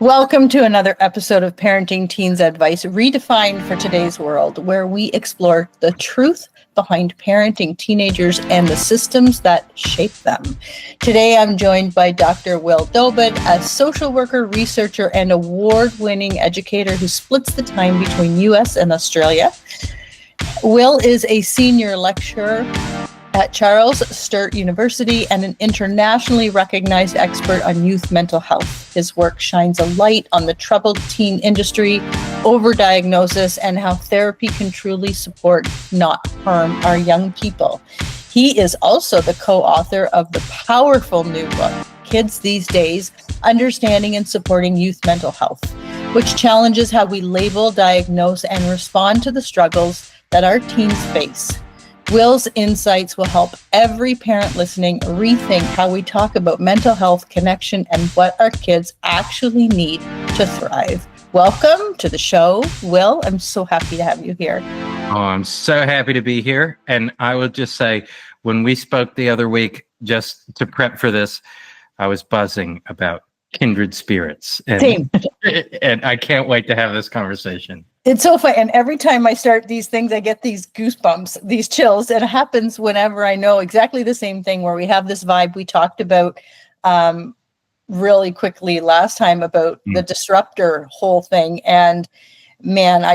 Welcome to another episode of Parenting Teens Advice Redefined for Today's World, where we explore the truth behind parenting teenagers and the systems that shape them. Today, I'm joined by Dr. Will Dobud, a social worker, researcher, and award-winning educator who splits the time between U.S. and Australia. Will is a senior lecturer at Charles Sturt University and an internationally recognized expert on youth mental health. His work shines a light on the troubled teen industry, overdiagnosis, and how therapy can truly support, not harm, our young people. He is also the co-author of the powerful new book, Kids These Days, Understanding and Supporting Youth Mental Health, which challenges how we label, diagnose, and respond to the struggles that our teens face. Will's insights will help every parent listening rethink how we talk about mental health, connection, and what our kids actually need to thrive. Welcome to the show, Will. I'm so happy to have you here. Oh, I'm so happy to be here. And I will just say, when we spoke the other week, just to prep for this, I was buzzing about kindred spirits. Same. And I can't wait to have this conversation. It's so fun. And every time I start these things, I get these goosebumps, these chills. And it happens whenever I know exactly the same thing, where we have this vibe we talked about really quickly last time about the disruptor whole thing. And man,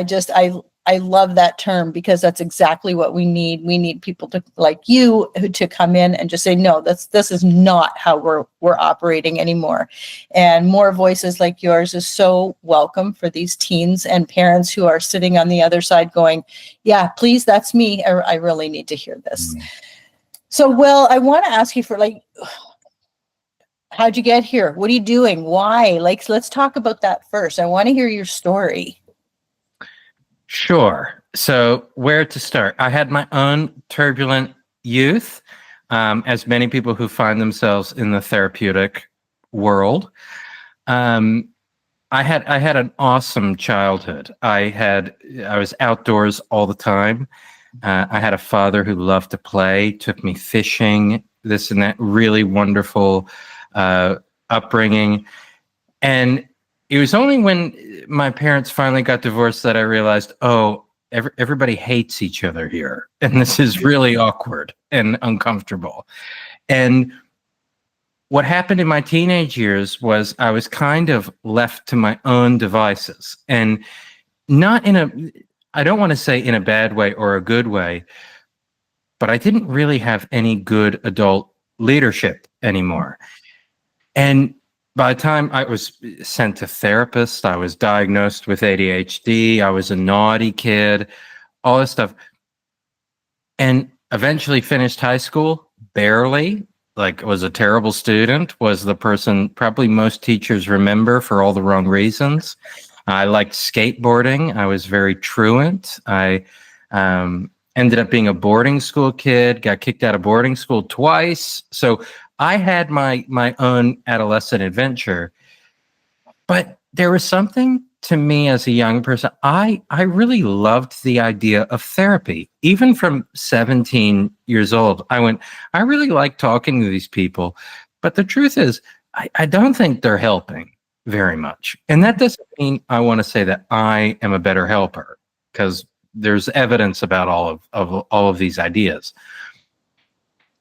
I love that term, because that's exactly what we need. We need people to like you to come in and just say, no, this is not how we're operating anymore. And more voices like yours is so welcome for these teens and parents who are sitting on the other side going, yeah, please, that's me. I really need to hear this. So, Will, I want to ask you for how'd you get here? What are you doing? Why? Let's talk about that first. I want to hear your story. Sure. So where to start? I had my own turbulent youth, as many people who find themselves in the therapeutic world. I had an awesome childhood. I was outdoors all the time. I had a father who loved to play, took me fishing, this and that, really wonderful upbringing. And it was only when my parents finally got divorced that I realized, everybody hates each other here. And this is really awkward and uncomfortable. And what happened in my teenage years was I was kind of left to my own devices, and not I don't want to say in a bad way or a good way, but I didn't really have any good adult leadership anymore. And by the time I was sent to therapists, I was diagnosed with ADHD, I was a naughty kid, all this stuff. And eventually finished high school, barely, was a terrible student, was the person probably most teachers remember for all the wrong reasons. I liked skateboarding. I was very truant. I ended up being a boarding school kid, got kicked out of boarding school twice. So I had my own adolescent adventure, but there was something to me as a young person. I really loved the idea of therapy. Even from 17 years old, I really like talking to these people, but the truth is, I don't think they're helping very much. And that doesn't mean I want to say that I am a better helper, because there's evidence about all of these ideas.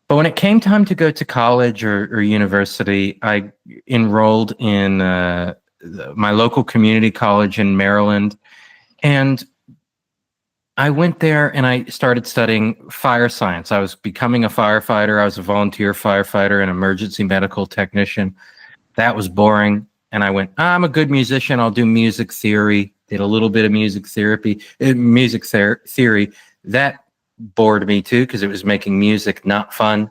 But when it came time to go to college or university, I enrolled in my local community college in Maryland. And I went there and I started studying fire science. I was becoming a firefighter. I was a volunteer firefighter and emergency medical technician. That was boring. And I went, I'm a good musician. I'll do music theory. Did a little bit of music theory. That bored me too, because it was making music not fun.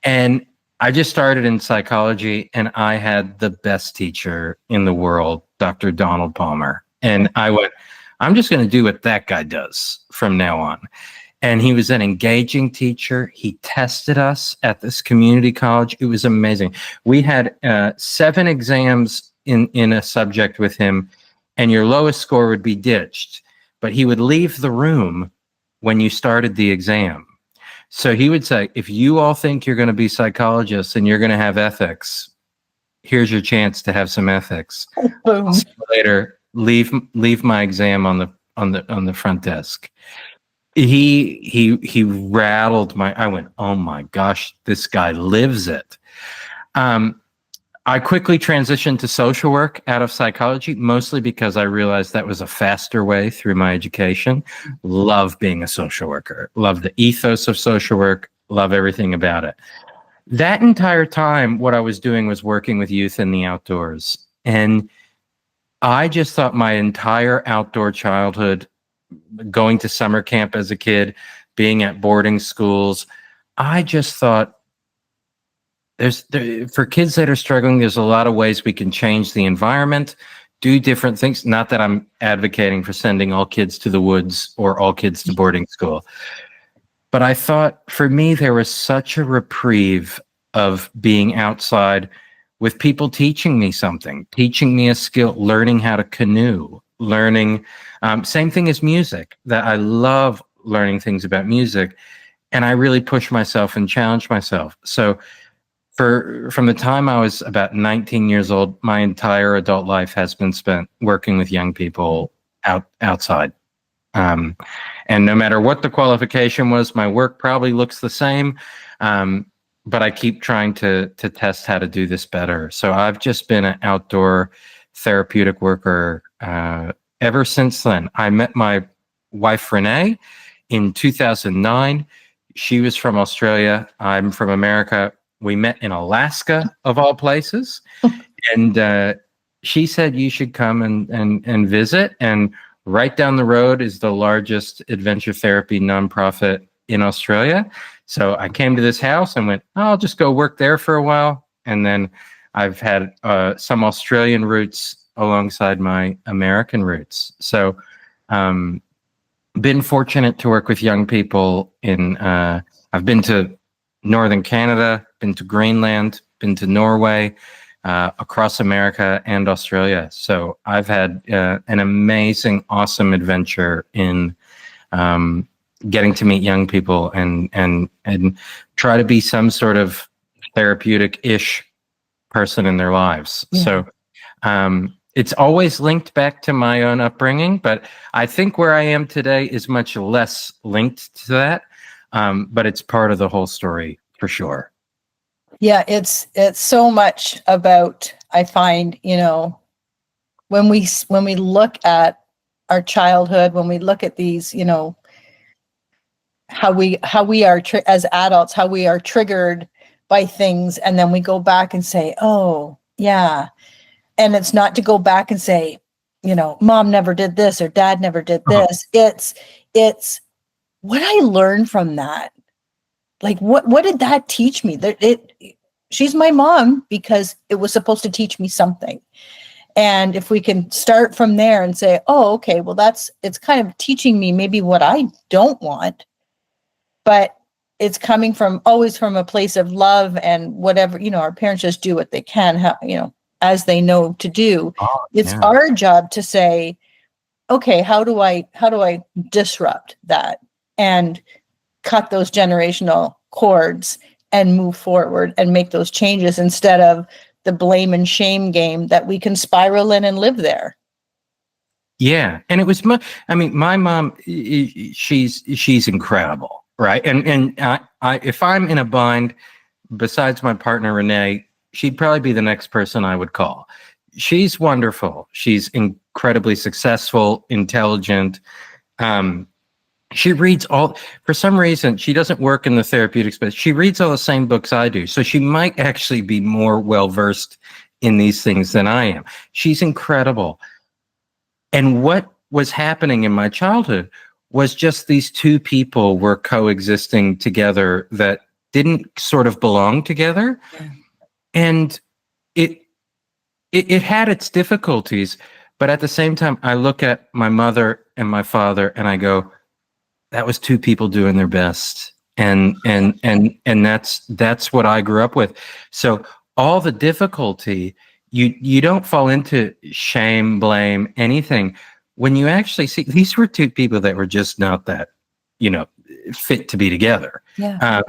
And I just started in psychology, and I had the best teacher in the world, Dr. Donald Palmer. And I went, I'm just going to do what that guy does from now on. And he was an engaging teacher. He tested us at this community college. It was amazing. We had 7 exams in a subject with him, and your lowest score would be ditched. But he would leave the room when you started the exam. So he would say, if you all think you're going to be psychologists and you're going to have ethics, here's your chance to have some ethics. Boom. See you later, leave my exam on the front desk. He rattled I went, oh my gosh, this guy lives it. I quickly transitioned to social work out of psychology, mostly because I realized that was a faster way through my education. Love being a social worker, love the ethos of social work, love everything about it. That entire time, what I was doing was working with youth in the outdoors. And I just thought my entire outdoor childhood, going to summer camp as a kid, being at boarding schools, I just thought, for kids that are struggling, there's a lot of ways we can change the environment, do different things. Not that I'm advocating for sending all kids to the woods or all kids to boarding school. But I thought for me, there was such a reprieve of being outside with people teaching me something, teaching me a skill, learning how to canoe, learning, same thing as music, that I love learning things about music. And I really push myself and challenge myself. So from the time I was about 19 years old, my entire adult life has been spent working with young people outside. And no matter what the qualification was, my work probably looks the same. But I keep trying to test how to do this better. So I've just been an outdoor therapeutic worker ever since then. I met my wife, Renee, in 2009. She was from Australia. I'm from America. We met in Alaska, of all places. And she said, you should come and visit. And right down the road is the largest adventure therapy nonprofit in Australia. So I came to this house and went, oh, I'll just go work there for a while. And then I've had some Australian roots alongside my American roots. So been fortunate to work with young people I've been to Northern Canada, been to Greenland, been to Norway, across America and Australia. So I've had an amazing, awesome adventure in getting to meet young people and try to be some sort of therapeutic-ish person in their lives. Yeah. So it's always linked back to my own upbringing, but I think where I am today is much less linked to that. But it's part of the whole story for sure. Yeah, it's so much about, I find, when we look at our childhood, when we look at these, how we are as adults, how we are triggered by things, and then we go back and say, oh yeah, and it's not to go back and say, mom never did this or dad never did this. It's what I learned from that. Like, what did that teach me? She's my mom because it was supposed to teach me something. And if we can start from there and say, oh, okay, well, it's kind of teaching me maybe what I don't want, but it's coming always from a place of love and whatever, our parents just do what they can, as they know to do. Oh, it's our job to say, okay, how do I disrupt that and cut those generational cords and move forward and make those changes instead of the blame and shame game that we can spiral in and live there. Yeah. And it was my mom, she's incredible. Right. And I if I'm in a bind, besides my partner, Renee, she'd probably be the next person I would call. She's wonderful. She's incredibly successful, intelligent. She reads for some reason, she doesn't work in the therapeutic space. She reads all the same books I do. So she might actually be more well-versed in these things than I am. She's incredible. And what was happening in my childhood was just these two people were coexisting together that didn't sort of belong together. Yeah. And it had its difficulties, but at the same time, I look at my mother and my father and I go, that was two people doing their best. And that's what I grew up with. So all the difficulty, you don't fall into shame, blame, anything. When you actually see, these were two people that were just not that, fit to be together. Yeah.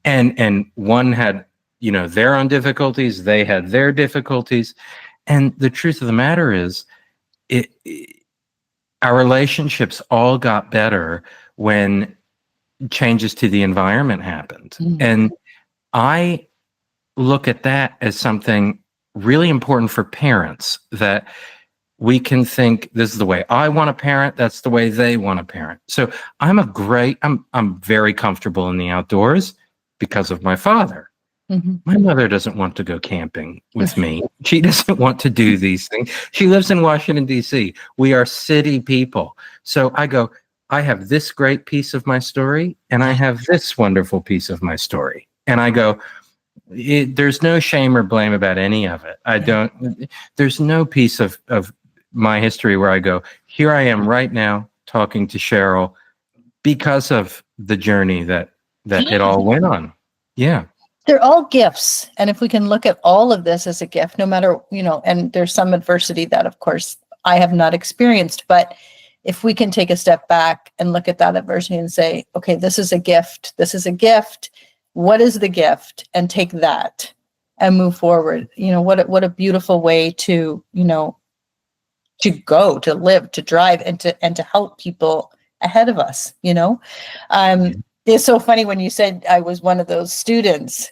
And one had their own difficulties. They had their difficulties. And the truth of the matter is, our relationships all got better when changes to the environment happened. And I look at that as something really important for parents, that we can think, this is the way I want to parent, that's the way they want to parent. So I'm very comfortable in the outdoors because of my father. My mother doesn't want to go camping with me. She doesn't want to do these things. She lives in Washington, D.C. We are city people. So I have this great piece of my story, and I have this wonderful piece of my story. And I go, there's no shame or blame about any of it. There's no piece of my history where I go, here I am right now talking to Cheryl because of the journey that it all went on. Yeah. They're all gifts. And if we can look at all of this as a gift, no matter, and there's some adversity that, of course, I have not experienced, but if we can take a step back and look at that adversity and say, okay, this is a gift. This is a gift. What is the gift? And take that and move forward. What a beautiful way to go, to live, to drive, and to help people ahead of us. It's so funny when you said I was one of those students.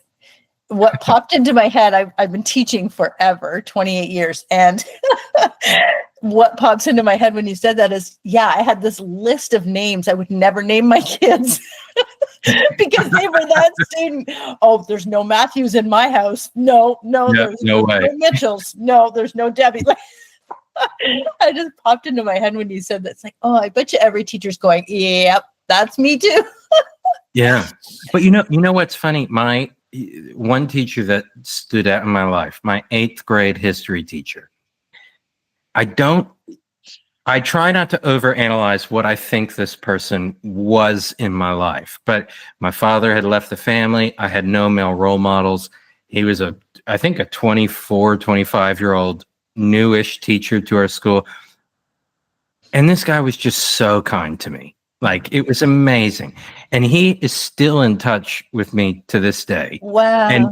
What popped into my head, I've been teaching forever, 28 years. And what pops into my head when you said that is, I had this list of names I would never name my kids because they were that student. Oh, there's no Matthews in my house. No, there's no Mitchells. No, there's no Debbie. I just popped into my head when you said that. It's like, oh, I bet you every teacher's going, yep, that's me too. Yeah. But you know what's funny? My one teacher that stood out in my life, my 8th grade history teacher. I try not to overanalyze what I think this person was in my life, but my father had left the family. I had no male role models. He was I think a 24, 25-year-old newish teacher to our school. And this guy was just so kind to me. Like, it was amazing. And he is still in touch with me to this day. Wow. And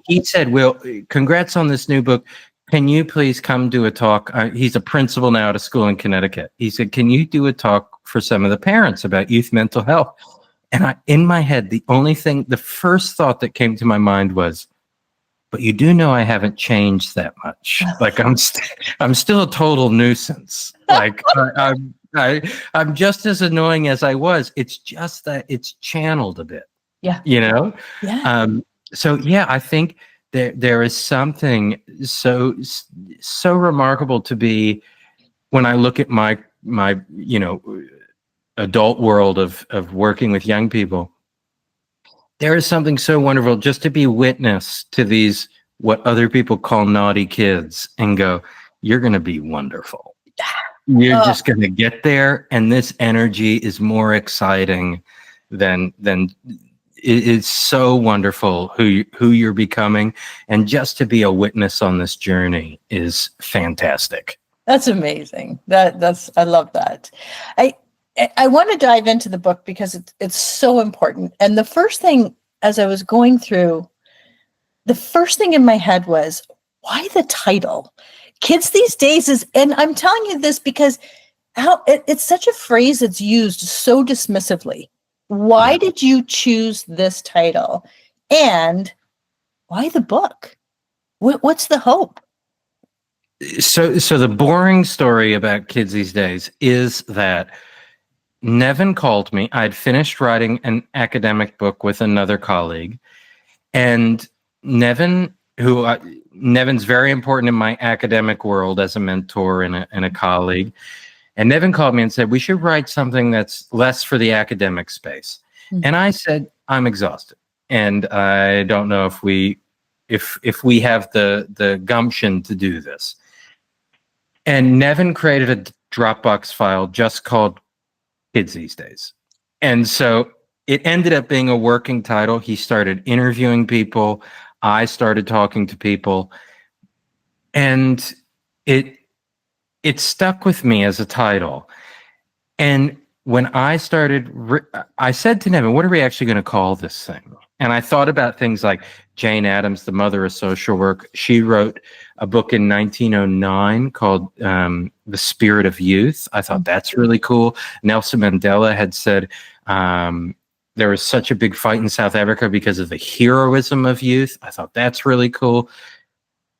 he said, Will, congrats on this new book. Can you please come do a talk? He's a principal now at a school in Connecticut. He said, can you do a talk for some of the parents about youth mental health? And in my head, the first thought that came to my mind was, but you do know I haven't changed that much. Like, I'm still a total nuisance. Like, I'm just as annoying as I was. It's just that it's channeled a bit. Yeah. Yeah. So I think there is something so remarkable to be, when I look at my adult world of working with young people. There is something so wonderful just to be witness to these, what other people call naughty kids, and go, you're going to be wonderful. You're just going to get there. And this energy is more exciting than it's so wonderful who you're becoming. And just to be a witness on this journey is fantastic. That's amazing. I love that. I want to dive into the book because it's so important. And the first thing, as I was going through, the first thing in my head was, why the title? Kids these days and I'm telling you this because it's such a phrase that's used so dismissively. Why did you choose this title? And why the book? What's the hope? So the boring story about kids these days is that Nevin called me. I'd finished writing an academic book with another colleague, and Nevin's very important in my academic world as a mentor and a colleague. And Nevin called me and said, we should write something that's less for the academic space. Mm-hmm. And I said, I'm exhausted. And I don't know if we have the gumption to do this. And Nevin created a Dropbox file just called Kids These Days. And so it ended up being a working title. He started interviewing people. I started talking to people. And it stuck with me as a title. And when I started, I said to Nevin, what are we actually going to call this thing? And I thought about things like Jane Addams, the mother of social work. She wrote a book in 1909 called The Spirit of Youth. I thought that's really cool. Nelson Mandela had said there was such a big fight in South Africa because of the heroism of youth. I thought that's really cool.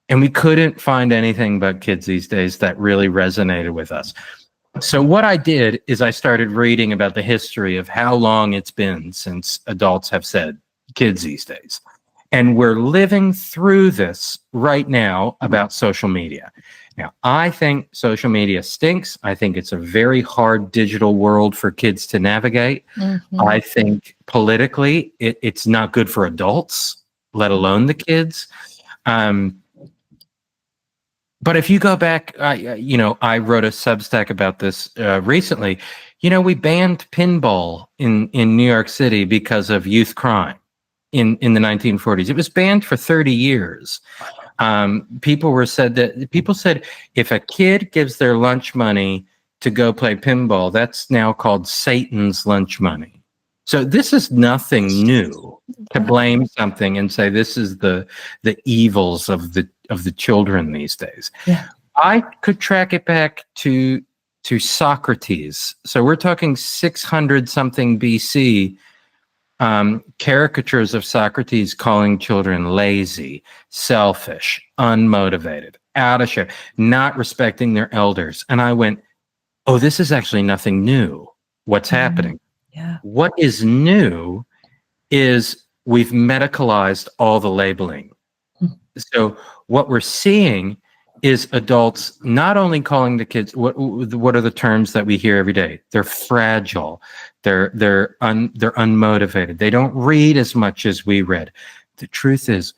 And we couldn't find anything about kids these days that really resonated with us. So what I did is I started reading about the history of how long it's been since adults have said kids these days. And we're living through this right now about social media. Now, I think social media stinks. I think it's a very hard digital world for kids to navigate. Mm-hmm. I think politically it's not good for adults, let alone the kids. But if you go back, I wrote a Substack about this recently. We banned pinball in New York City because of youth crime in the 1940s. It was banned for 30 years. People said if a kid gives their lunch money to go play pinball, that's now called Satan's lunch money. So this is nothing new to blame something and say this is the evils of the children these days. Yeah. I could track it back to Socrates. So we're talking 600 something BC. Caricatures of Socrates calling children lazy, selfish, unmotivated, out of shape, not respecting their elders. And I went, oh, this is actually nothing new. What's happening? Yeah. What is new is we've medicalized all the labeling. So what we're seeing is adults not only calling the kids, what are the terms that we hear every day? They're fragile. They're unmotivated. They don't read as much as we read. The truth is,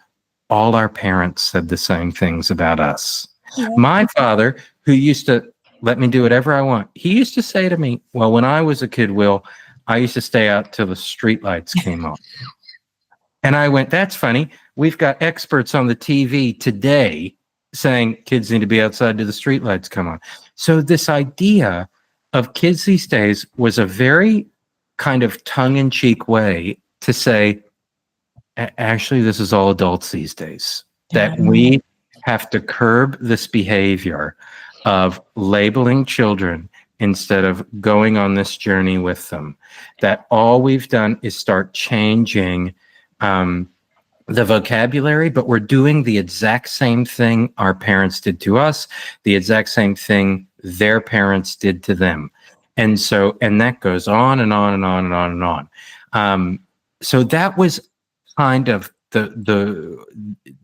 all our parents said the same things about us. Yeah. My father, who used to let me do whatever I want, he used to say to me, well, when I was a kid, Will, I used to stay out till the streetlights came on. And I went, that's funny. We've got experts on the TV today saying kids need to be outside till the streetlights come on. So this idea of kids these days was a very kind of tongue-in-cheek way to say, actually, this is all adults these days. That we have to curb this behavior of labeling children instead of going on this journey with them. That all we've done is start changing the vocabulary, but we're doing the exact same thing our parents did to us, the exact same thing their parents did to them. And that goes on and on and on and on and on. So that was kind of the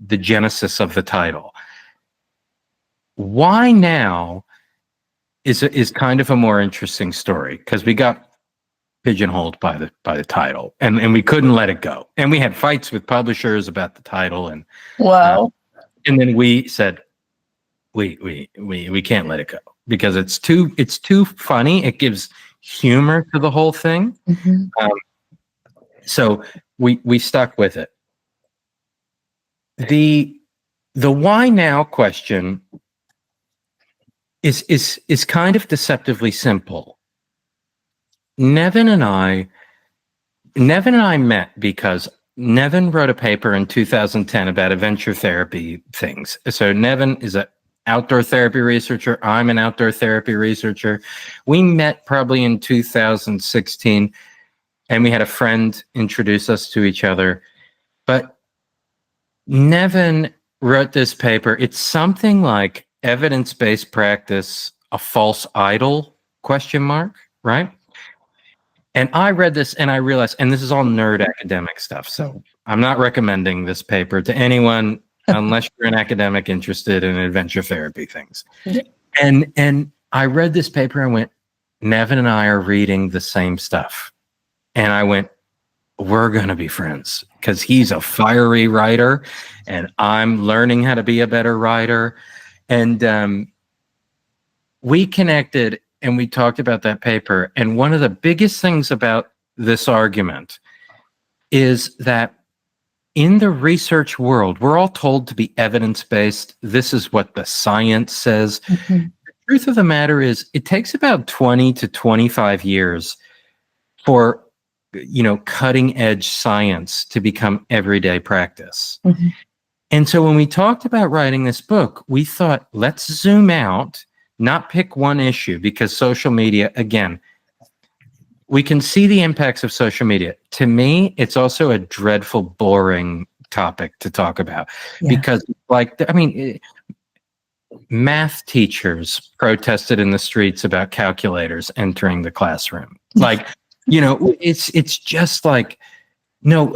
genesis of the title. Why now is kind of a more interesting story, because we got pigeonholed by the title, and we couldn't let it go, and we had fights with publishers about the title, and and then we said we can't let it go because it's too funny. It gives humor to the whole thing. Mm-hmm. So we stuck with it. The why now question is kind of deceptively simple. Nevin and I met because Nevin wrote a paper in 2010 about adventure therapy things. So Nevin is an outdoor therapy researcher. I'm an outdoor therapy researcher. We met probably in 2016, and we had a friend introduce us to each other. But Nevin wrote this paper. It's something like evidence-based practice, a false idol, ? Right? And I read this and I realized, and this is all nerd academic stuff, so I'm not recommending this paper to anyone unless you're an academic interested in adventure therapy things. And I read this paper and went, Nevin and I are reading the same stuff. And I went, we're going to be friends, because he's a fiery writer and I'm learning how to be a better writer. And we connected and we talked about that paper. And one of the biggest things about this argument is that in the research world, we're all told to be evidence-based. This is what the science says. Mm-hmm. The truth of the matter is it takes about 20 to 25 years for cutting edge science to become everyday practice. Mm-hmm. And so when we talked about writing this book, we thought, let's zoom out, not pick one issue, because social media, again, we can see the impacts of social media. To me, it's also a dreadful, boring topic to talk about because, math teachers protested in the streets about calculators entering the classroom. It's just like, no,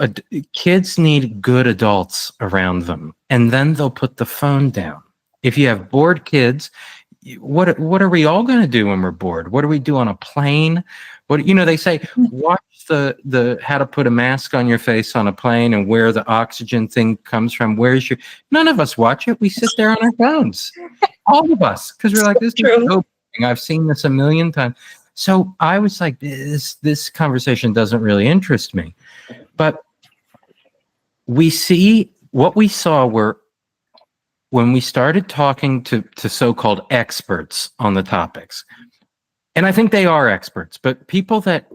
kids need good adults around them, and then they'll put the phone down. If you have bored kids, what are we all going to do when we're bored? What do we do on a plane? They say, watch the how to put a mask on your face on a plane and where the oxygen thing comes from. None of us watch it. We sit there on our phones, all of us, because we're like, this is so boring. I've seen this a million times. So I was like, this conversation doesn't really interest me. But what we saw were, when we started talking to so-called experts on the topics, and I think they are experts, but people that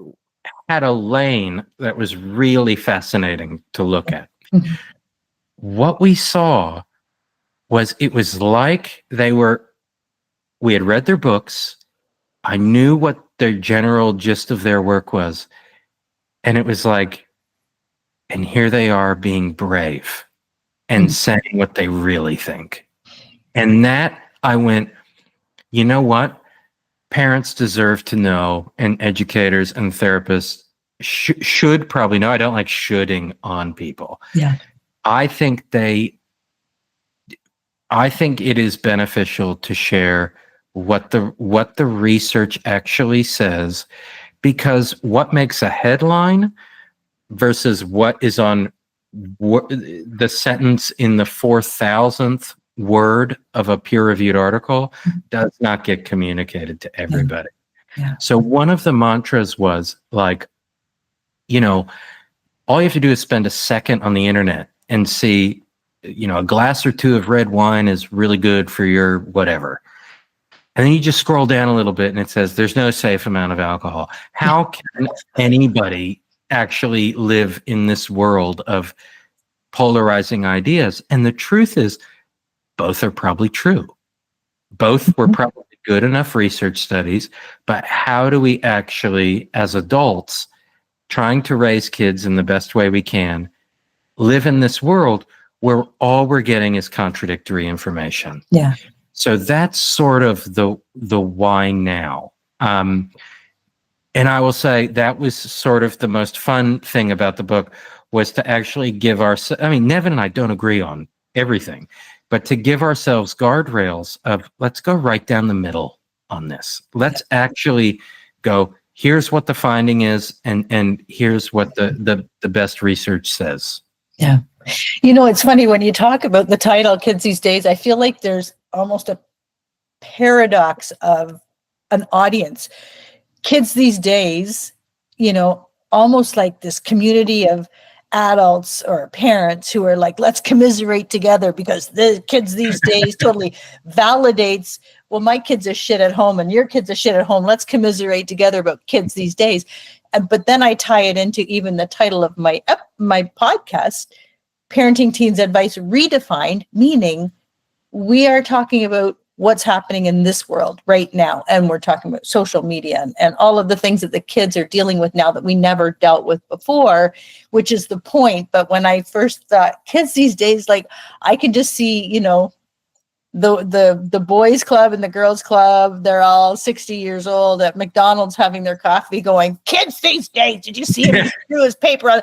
had a lane that was really fascinating to look at, what we saw was, it was like we had read their books. I knew what their general gist of their work was. And it was like, and here they are being brave and saying what they really think. And that, I went, you know what? Parents deserve to know, and educators and therapists should probably know. I don't like shoulding on people. Yeah. I think it is beneficial to share what the research actually says, because what makes a headline versus what is on the sentence in the 4,000th word of a peer-reviewed article does not get communicated to everybody. Yeah. So one of the mantras was like, all you have to do is spend a second on the internet and see, a glass or two of red wine is really good for your whatever. And then you just scroll down a little bit and it says there's no safe amount of alcohol. How can anybody actually live in this world of polarizing ideas? And the truth is, both are probably true. Both were probably good enough research studies, but how do we actually, as adults, trying to raise kids in the best way we can, live in this world where all we're getting is contradictory information? Yeah. So that's sort of the why now. And I will say that was sort of the most fun thing about the book, was to actually give Nevin and I don't agree on everything, but to give ourselves guardrails of, let's go right down the middle on this. Let's actually go, here's what the finding is, and here's what the best research says. Yeah. It's funny when you talk about the title, Kids These Days, I feel like there's almost a paradox of an audience. Kids these days, almost like this community of adults or parents who are like, let's commiserate together, because the kids these days totally validates, well, my kids are shit at home and your kids are shit at home. Let's commiserate together about kids these days. But then I tie it into even the title of my podcast, Parenting Teens Advice Redefined, meaning we are talking about what's happening in this world right now. And we're talking about social media and all of the things that the kids are dealing with now that we never dealt with before, which is the point. But when I first thought kids these days, like, I can just see, the boys club and the girls club, they're all 60 years old at McDonald's having their coffee going, kids these days, did you see him? He threw his paper on.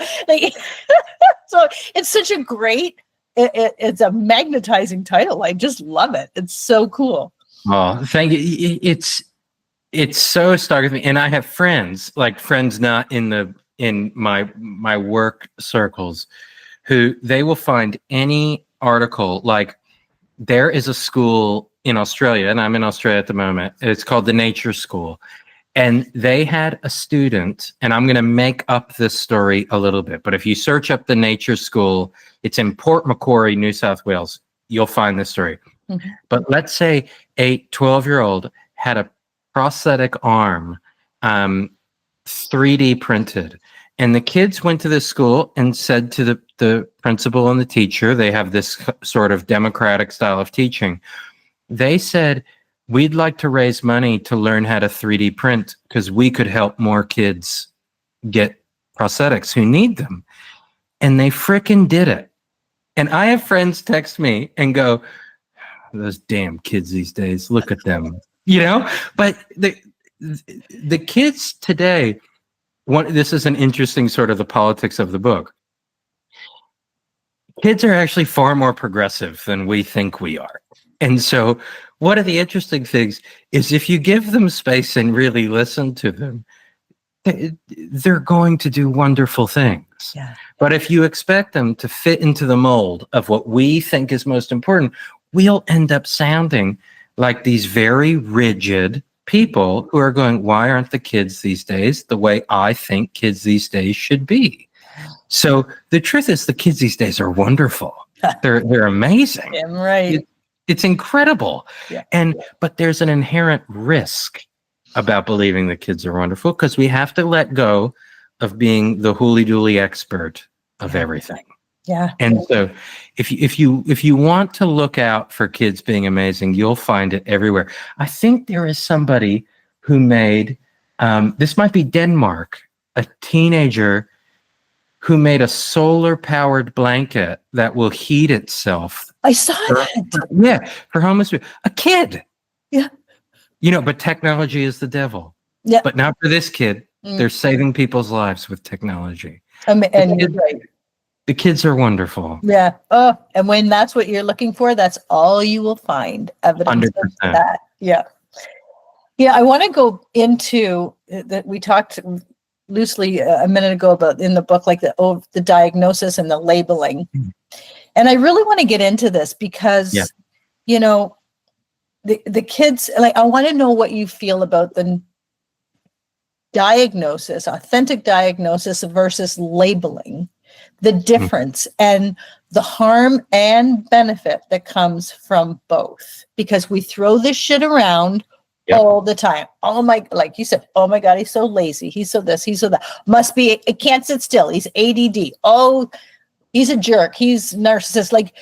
So it's such a great, it's a magnetizing title. I just love it. It's so cool. Oh, thank you. It's so stark with me. And I have friends not in my work circles, who they will find any article. Like, there is a school in Australia, and I'm in Australia at the moment. It's called the Nature School. And they had a student, and I'm going to make up this story a little bit, but if you search up the Nature School, it's in Port Macquarie, New South Wales, you'll find this story. Mm-hmm. But let's say a 12-year-old had a prosthetic arm 3D printed, And the kids went to this school and said to the principal and the teacher, they have this sort of democratic style of teaching. They said, we'd like to raise money to learn how to 3D print because we could help more kids get prosthetics who need them. And they frickin' did it. And I have friends text me and go, those damn kids these days, look at them, you know? But the kids today, this is an interesting sort of the politics of the book. Kids are actually far more progressive than we think we are. And so one of the interesting things is if you give them space and really listen to them, they're going to do wonderful things. Yeah. But if you expect them to fit into the mold of what we think is most important, we'll end up sounding like these very rigid people who are going, why aren't the kids these days the way I think kids these days should be? So the truth is the kids these days are wonderful. They're amazing. Yeah, right. It's incredible. Yeah. But there's an inherent risk about believing the kids are wonderful because we have to let go of being the hooly-dooly expert of everything. Yeah. And so if you want to look out for kids being amazing, you'll find it everywhere. I think there is somebody who made, this might be Denmark, a teenager who made a solar-powered blanket that will heat itself. I saw that. For homeless people. A kid. Yeah. You know, but technology is the devil. Yeah. But not for this kid. They're saving people's lives with technology. And the kids are wonderful. Yeah. Oh, and when that's what you're looking for, that's all you will find. Evidence 100%. of that. Yeah. Yeah. I want to go into that. We talked loosely a minute ago about in the book, like the diagnosis and the labeling. And I really want to get into this because, you know, the kids, like, I want to know what you feel about the diagnosis, authentic diagnosis versus labeling, the difference and the harm and benefit that comes from both, because we throw this shit around all the time. Oh my, like you said, oh my God, he's so lazy. He's so this, he's so that. Must be, it can't sit still. He's ADD. Oh, he's a jerk. He's narcissist. Like,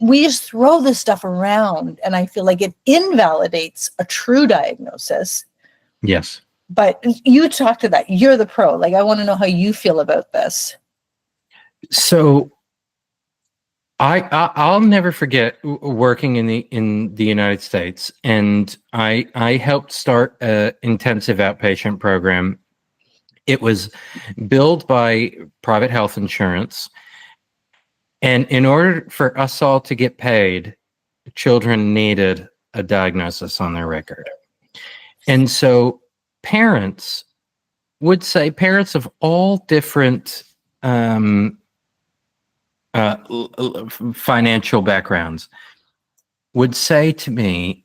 we just throw this stuff around, and I feel like it invalidates a true diagnosis. Yes. But you talk to that. You're the pro. Like, I want to know how you feel about this. So I'll never forget working in the United States, and I helped start an intensive outpatient program. It was billed by private health insurance. And in order for us all to get paid, children needed a diagnosis on their record. And so parents of all different financial backgrounds would say to me,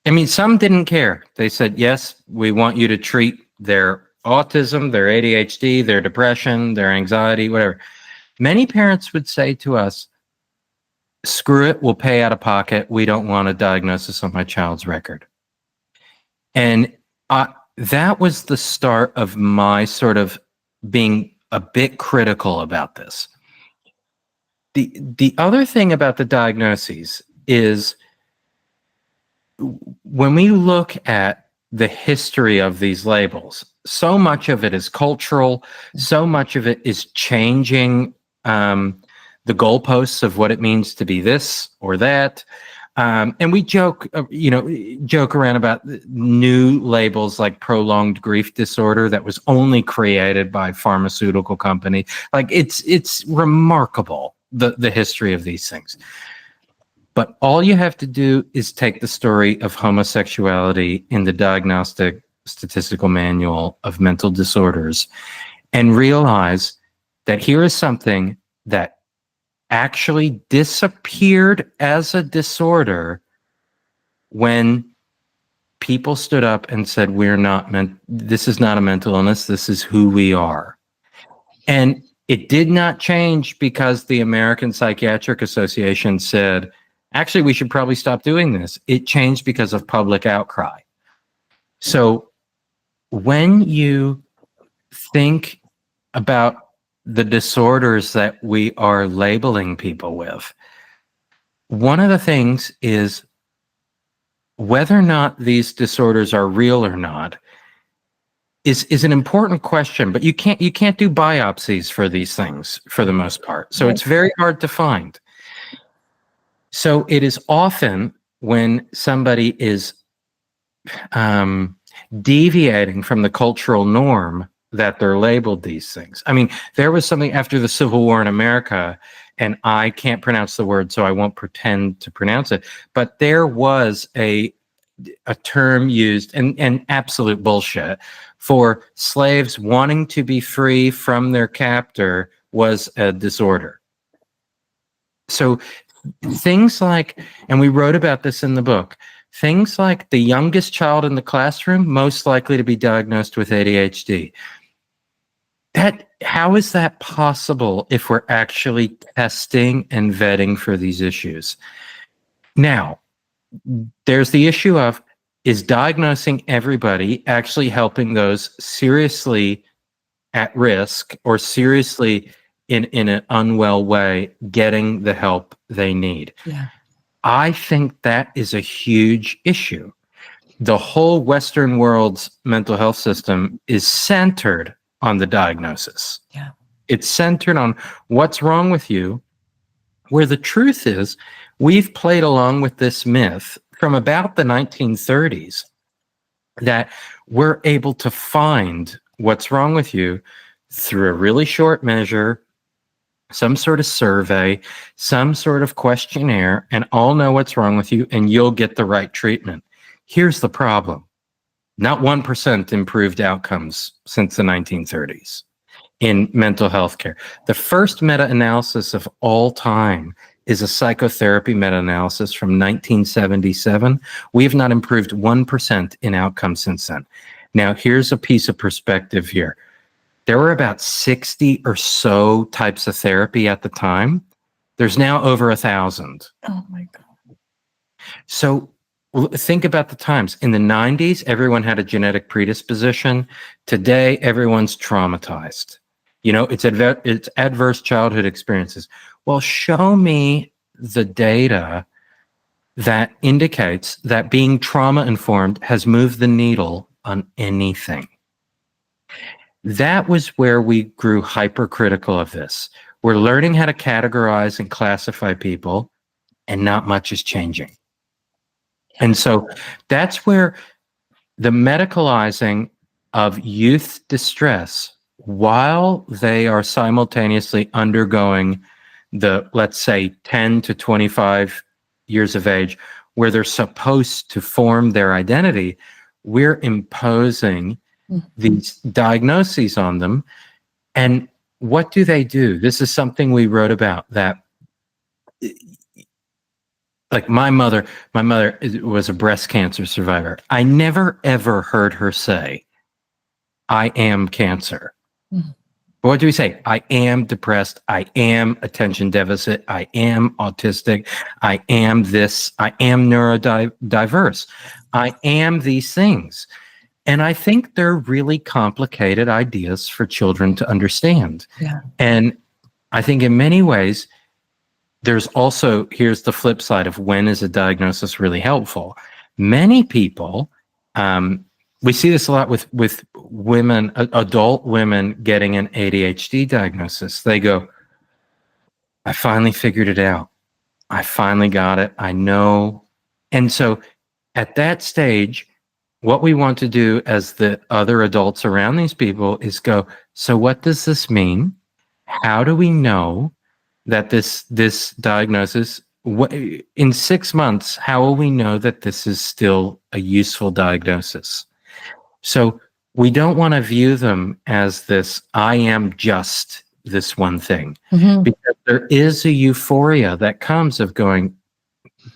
I mean, some didn't care. They said, yes, we want you to treat their autism, their ADHD, their depression, their anxiety, whatever. Many parents would say to us, screw it, we'll pay out of pocket. We don't want a diagnosis on my child's record. And that was the start of my sort of being a bit critical about this. The other thing about the diagnoses is when we look at the history of these labels, so much of it is cultural, so much of it is changing the goalposts of what it means to be this or that. And we joke around about new labels like prolonged grief disorder that was only created by pharmaceutical company. Like, it's remarkable, the history of these things. But all you have to do is take the story of homosexuality in the Diagnostic Statistical Manual of Mental Disorders and realize that here is something that actually disappeared as a disorder when people stood up and said, this is not a mental illness, this is who we are. And it did not change because the American Psychiatric Association said, actually, we should probably stop doing this. It changed because of public outcry. So when you think about the disorders that we are labeling people with. One of the things is whether or not these disorders are real or not is an important question, but you can't do biopsies for these things for the most part. So it's very hard to find. So it is often when somebody is deviating from the cultural norm that they're labeled these things. I mean, there was something after the Civil War in America, and I can't pronounce the word, so I won't pretend to pronounce it, but there was a term used, and absolute bullshit, for slaves wanting to be free from their captor was a disorder. So things like, and we wrote about this in the book, things like the youngest child in the classroom most likely to be diagnosed with ADHD. How is that possible if we're actually testing and vetting for these issues? Now, there's the issue of, is diagnosing everybody actually helping those seriously at risk or seriously in an unwell way getting the help they need? Yeah. I think that is a huge issue. The whole Western world's mental health system is centered on the diagnosis. Yeah. It's centered on what's wrong with you, where the truth is we've played along with this myth from about the 1930s that we're able to find what's wrong with you through a really short measure, some sort of survey, some sort of questionnaire, and I'll know what's wrong with you and you'll get the right treatment. Here's the problem. Not 1% improved outcomes since the 1930s in mental health care. The first meta-analysis of all time is a psychotherapy meta-analysis from 1977. We have not improved 1% in outcomes since then. Now, here's a piece of perspective here. There were about 60 or so types of therapy at the time. There's now over 1,000. Oh my God. So think about the times. In the 90s, everyone had a genetic predisposition. Today, everyone's traumatized. You know, it's adverse childhood experiences. Well, show me the data that indicates that being trauma-informed has moved the needle on anything. That was where we grew hypercritical of this. We're learning how to categorize and classify people, and not much is changing. And so that's where the medicalizing of youth distress, while they are simultaneously undergoing the, let's say, 10 to 25 years of age, where they're supposed to form their identity, we're imposing these diagnoses on them. And what do? This is something we wrote about, that like my mother was a breast cancer survivor. I never ever heard her say, I am cancer. Mm-hmm. What do we say? I am depressed. I am attention deficit. I am autistic. I am this. I am neurodiverse. I am these things. And I think they're really complicated ideas for children to understand. Yeah. And I think in many ways, there's also, here's the flip side of when is a diagnosis really helpful. Many people, we see this a lot with women, adult women getting an ADHD diagnosis. They go, I finally figured it out. I finally got it. I know. And so at that stage, what we want to do as the other adults around these people is go, so what does this mean? How do we know that this diagnosis, in 6 months, how will we know that this is still a useful diagnosis? So we don't want to view them as this, I am just this one thing. Mm-hmm. Because there is a euphoria that comes of going,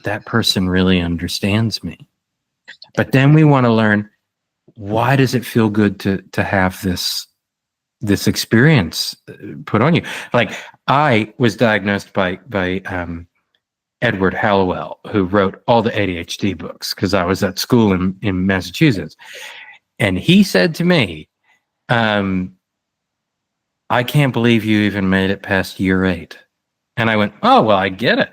that person really understands me. But then we want to learn, why does it feel good to have this experience put on you? Like, I was diagnosed by Edward Hallowell, who wrote all the ADHD books, because I was at school in Massachusetts. And he said to me, I can't believe you even made it past year 8. And I went, oh, well, I get it.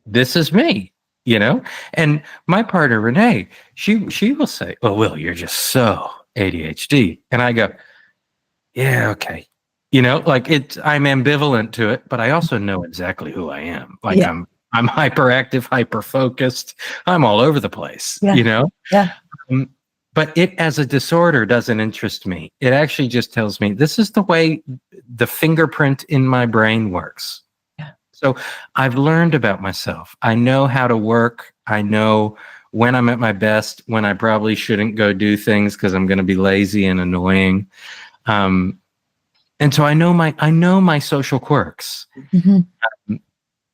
This is me, you know? And my partner, Renee, she will say, oh, Will, you're just so ADHD. And I go, yeah, okay. You know, like I'm ambivalent to it, but I also know exactly who I am. Like Yeah. I'm hyperactive, hyper focused. I'm all over the place, Yeah. you know? Yeah. But it as a disorder doesn't interest me. It actually just tells me this is the way the fingerprint in my brain works. Yeah. So I've learned about myself. I know how to work. I know when I'm at my best, when I probably shouldn't go do things because I'm going to be lazy and annoying. And so I know my social quirks. Mm-hmm.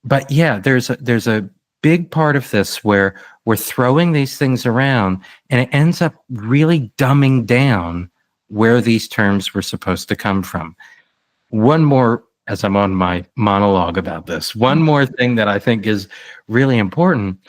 But yeah, there's a big part of this where we're throwing these things around and it ends up really dumbing down where these terms were supposed to come from. One more, as I'm on my monologue about this, one more thing that I think is really important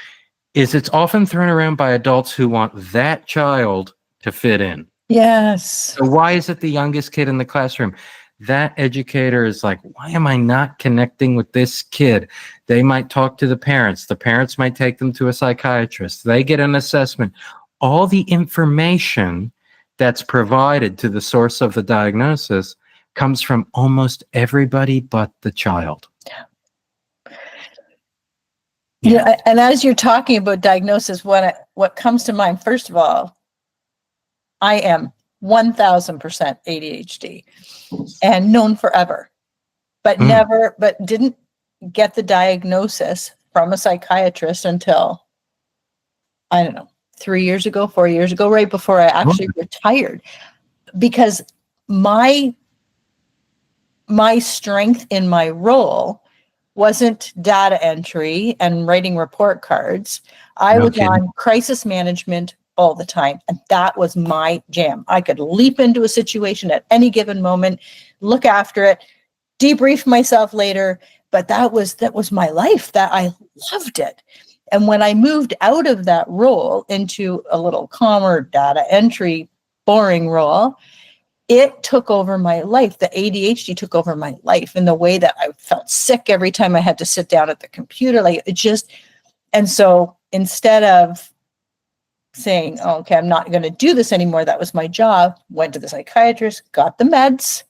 is it's often thrown around by adults who want that child to fit in. Yes. So why is it the youngest kid in the classroom? That educator is like, why am I not connecting with this kid? They might talk to the parents. The parents might take them to a psychiatrist. They get an assessment. All the information that's provided to the source of the diagnosis comes from almost everybody but the child. Yeah. And as you're talking about diagnosis, what comes to mind, first of all, I am 1000% ADHD and known forever, but didn't get the diagnosis from a psychiatrist until, I don't know, 3 years ago, 4 years ago, right before I actually retired, because my strength in my role wasn't data entry and writing report cards. I was on crisis management all the time. And that was my jam. I could leap into a situation at any given moment, look after it, debrief myself later. But that was my life. That I loved it. And when I moved out of that role into a little calmer data entry, boring role, it took over my life. The ADHD took over my life in the way that I felt sick every time I had to sit down at the computer. Like it just, and so instead of saying, oh, okay, I'm not going to do this anymore, that was my job, went to the psychiatrist, got the meds,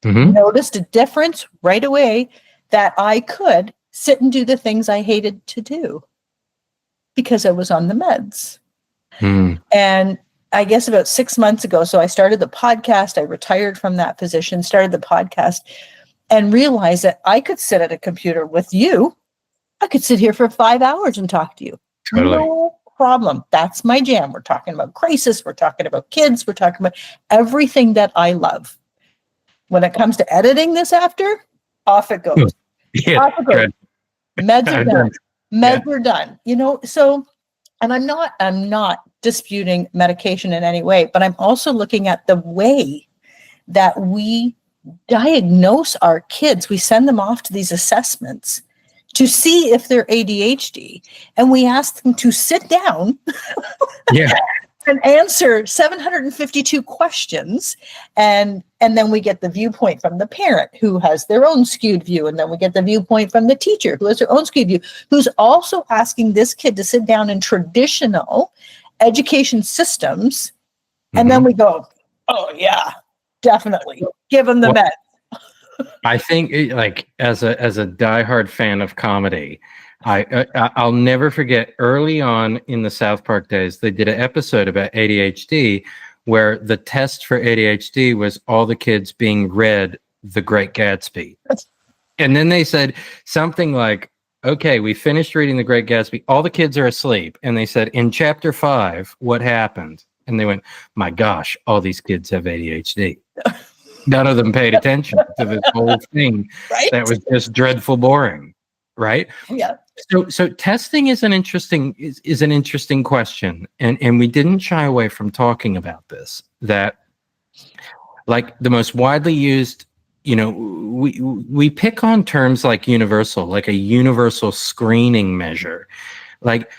noticed a difference right away that I could sit and do the things I hated to do because I was on the meds. And I guess about 6 months ago, so I started the podcast. I retired from that position, started the podcast, and realized that I could sit at a computer with you. I could sit here for 5 hours and talk to you. Totally. No problem. That's my jam. We're talking about crisis. We're talking about kids. We're talking about everything that I love. When it comes to editing this after, off it goes. Yeah, off it goes. Meds are done. Meds are done. You know, so, and I'm not disputing medication in any way, but I'm also looking at the way that we diagnose our kids. We send them off to these assessments to see if they're ADHD, and we ask them to sit down and answer 752 questions, and then we get the viewpoint from the parent who has their own skewed view, and then we get the viewpoint from the teacher who has their own skewed view, who's also asking this kid to sit down in traditional education systems, and then we go, oh yeah, definitely give them the meds. I think, like, as a diehard fan of comedy, I'll never forget early on in the South Park days, they did an episode about ADHD where the test for ADHD was all the kids being read The Great Gatsby. And then they said something like, okay, we finished reading The Great Gatsby. All the kids are asleep. And they said, in chapter 5, what happened? And they went, my gosh, all these kids have ADHD. None of them paid attention to this whole thing that was just dreadful boring, right? Yeah. So testing is an interesting question, and we didn't shy away from talking about this. That, like, the most widely used, you know, we pick on terms like universal, like a universal screening measure, like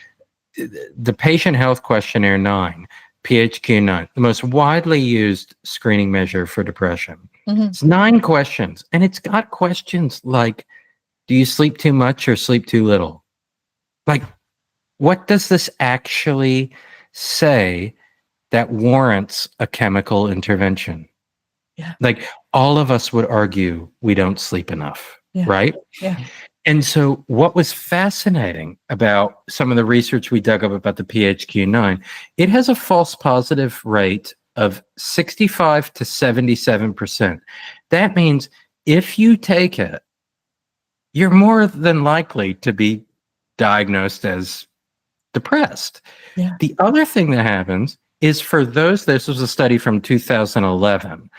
the Patient Health Questionnaire 9. PHQ-9, the most widely used screening measure for depression. Mhm. It's 9 questions, and it's got questions like, do you sleep too much or sleep too little? Like, what does this actually say that warrants a chemical intervention? Yeah. Like, all of us would argue we don't sleep enough, Yeah. right? Yeah. And so what was fascinating about some of the research we dug up about the PHQ-9, it has a false positive rate of 65 to 77%. That means if you take it, you're more than likely to be diagnosed as depressed. Yeah. The other thing that happens is for those, this was a study from 2011,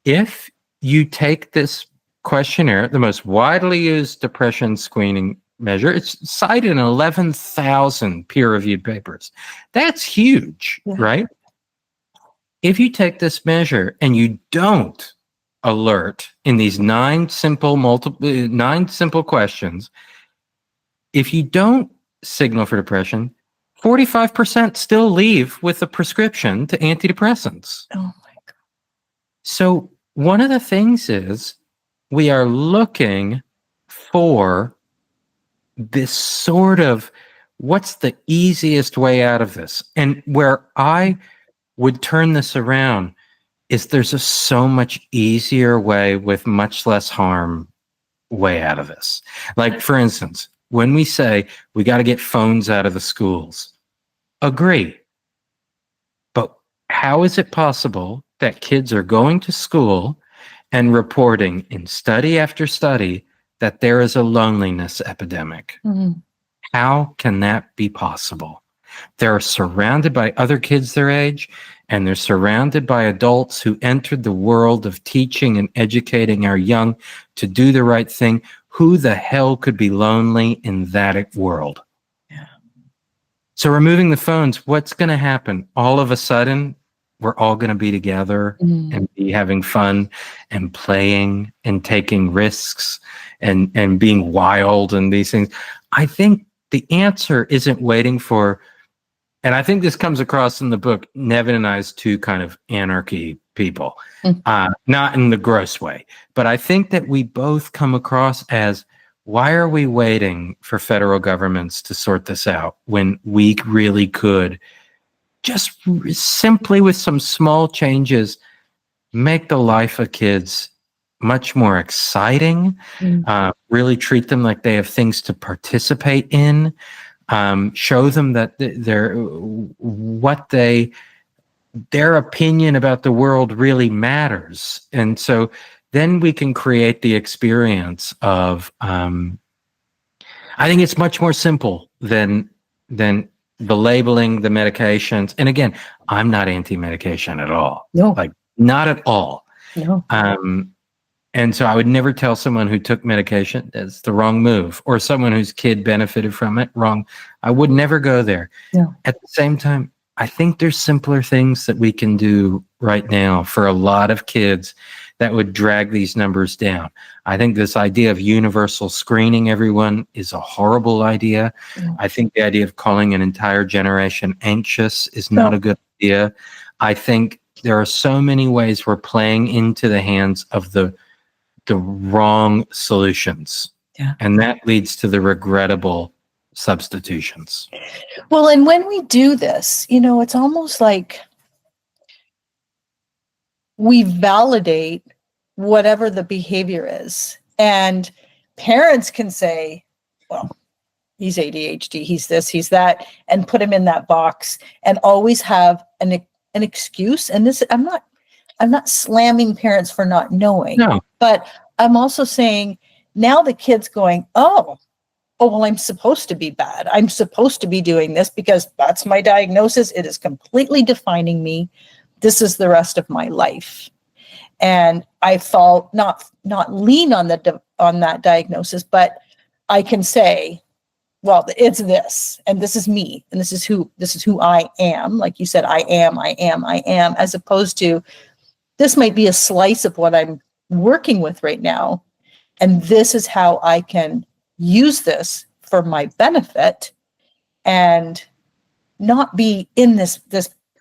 if you take this questionnaire, the most widely used depression screening measure, it's cited in 11,000 peer-reviewed papers. That's huge, Yeah. right? If you take this measure and you don't alert in these 9 simple questions, if you don't signal for depression, 45% still leave with a prescription to antidepressants. Oh my God. So one of the things is we are looking for this sort of what's the easiest way out of this? And where I would turn this around is there's a so much easier way with much less harm way out of this. Like, for instance, when we say we got to get phones out of the schools, agree. But how is it possible that kids are going to school and reporting in study after study that there is a loneliness epidemic? Mhm. How can that be possible? They're surrounded by other kids their age, and they're surrounded by adults who entered the world of teaching and educating our young to do the right thing. Who the hell could be lonely in that world? Yeah. So removing the phones, what's going to happen? All of a sudden, we're all going to be together and be having fun and playing and taking risks and being wild and these things. I think the answer isn't waiting for, and I think this comes across in the book, Nevin and I's 2 kind of anarchy people, not in the gross way, but I think that we both come across as, why are we waiting for federal governments to sort this out when we really could just simply with some small changes make the life of kids much more exciting, really treat them like they have things to participate in, show them that their opinion about the world really matters. And so then we can create the experience of, I think it's much more simple than the labeling, the medications. And again, I'm not anti-medication at all. No. Like, not at all. No. And so I would never tell someone who took medication that's the wrong move, or someone whose kid benefited from it wrong. I would never go there. No. At the same time, I think there's simpler things that we can do right now for a lot of kids that would drag these numbers down. I think this idea of universal screening everyone is a horrible idea. Yeah. I think the idea of calling an entire generation anxious is not a good idea. I think there are so many ways we're playing into the hands of the wrong solutions. Yeah. And that leads to the regrettable substitutions. Well, and when we do this, it's almost like we validate whatever the behavior is. And parents can say, well, he's ADHD, he's this, he's that, and put him in that box and always have an excuse. And this, I'm not slamming parents for not knowing, but I'm also saying now the kid's going, oh, well, I'm supposed to be bad. I'm supposed to be doing this because that's my diagnosis. It is completely defining me. This is the rest of my life. And I fall not lean on that diagnosis, but I can say, well, it's this, and this is me, and this is who I am. Like you said, I am, as opposed to this might be a slice of what I'm working with right now. And this is how I can use this for my benefit and not be in this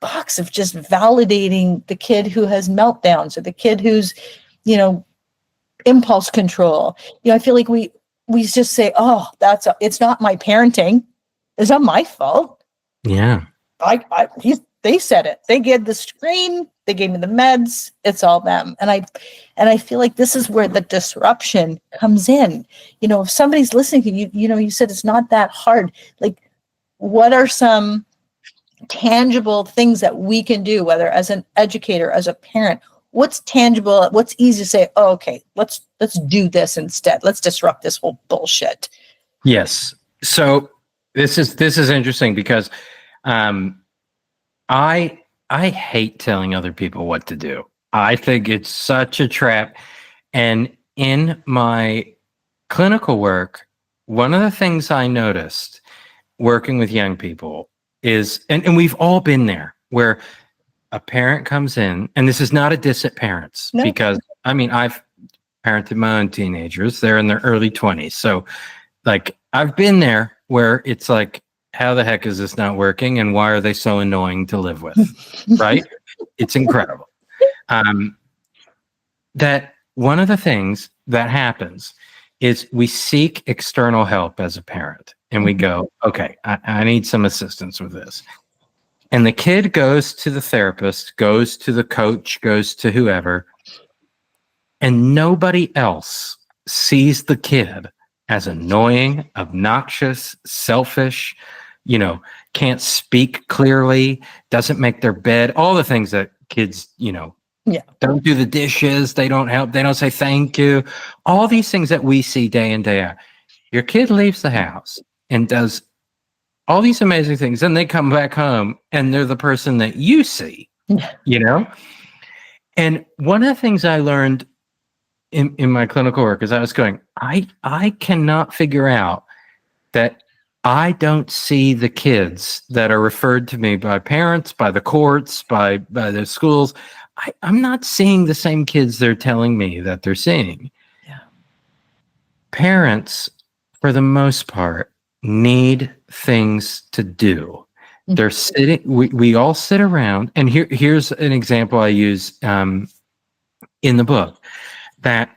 box of just validating the kid who has meltdowns or the kid who's, impulse control. I feel like we just say, oh, it's not my parenting. It's not my fault. Yeah. They said it. They gave the screen. They gave me the meds. It's all them. And I feel like this is where the disruption comes in. If somebody's listening to you, you said it's not that hard. Like, what are some tangible things that we can do, whether as an educator, as a parent? What's tangible? What's easy to say? Oh, okay, let's do this instead. Let's disrupt this whole bullshit. Yes. So this is interesting because I hate telling other people what to do. I think it's such a trap. And in my clinical work, one of the things I noticed working with young people is, and we've all been there, where a parent comes in, and this is not a diss at parents, No. because I've parented my own teenagers. They're in their early 20s. So like, I've been there where it's like, how the heck is this not working? And why are they so annoying to live with? Right? It's incredible. That one of the things that happens is we seek external help as a parent, and we go, okay, I need some assistance with this. And the kid goes to the therapist, goes to the coach, goes to whoever, and nobody else sees the kid as annoying, obnoxious, selfish, can't speak clearly, doesn't make their bed, all the things that kids, don't do the dishes, they don't help, they don't say thank you, all these things that we see day in, day out. Your kid leaves the house and does all these amazing things, and they come back home and they're the person that you see, And one of the things I learned in my clinical work is I was going, I cannot figure out that I don't see the kids that are referred to me by parents, by the courts, by the schools. I'm not seeing the same kids they're telling me that they're seeing. Yeah. Parents, for the most part, need things to do. They're sitting, we all sit around, and here's an example I use in the book, that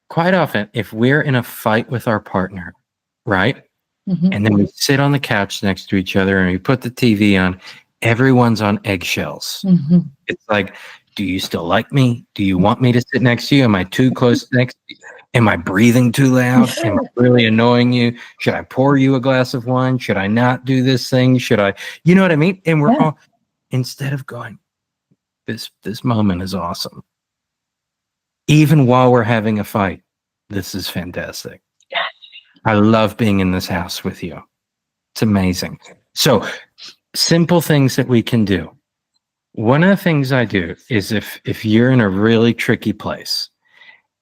quite often, if we're in a fight with our partner, right? Mm-hmm. And then we sit on the couch next to each other and we put the TV on, everyone's on eggshells. Mm-hmm. It's like, do you still like me? Do you want me to sit next to you? Am I too close next to you? Am I breathing too loud? Am I really annoying you? Should I pour you a glass of wine? Should I not do this thing? Should I, you know what I mean? And we're all, instead of going, this moment is awesome. Even while we're having a fight, this is fantastic. I love being in this house with you. It's amazing. So simple things that we can do. One of the things I do is if you're in a really tricky place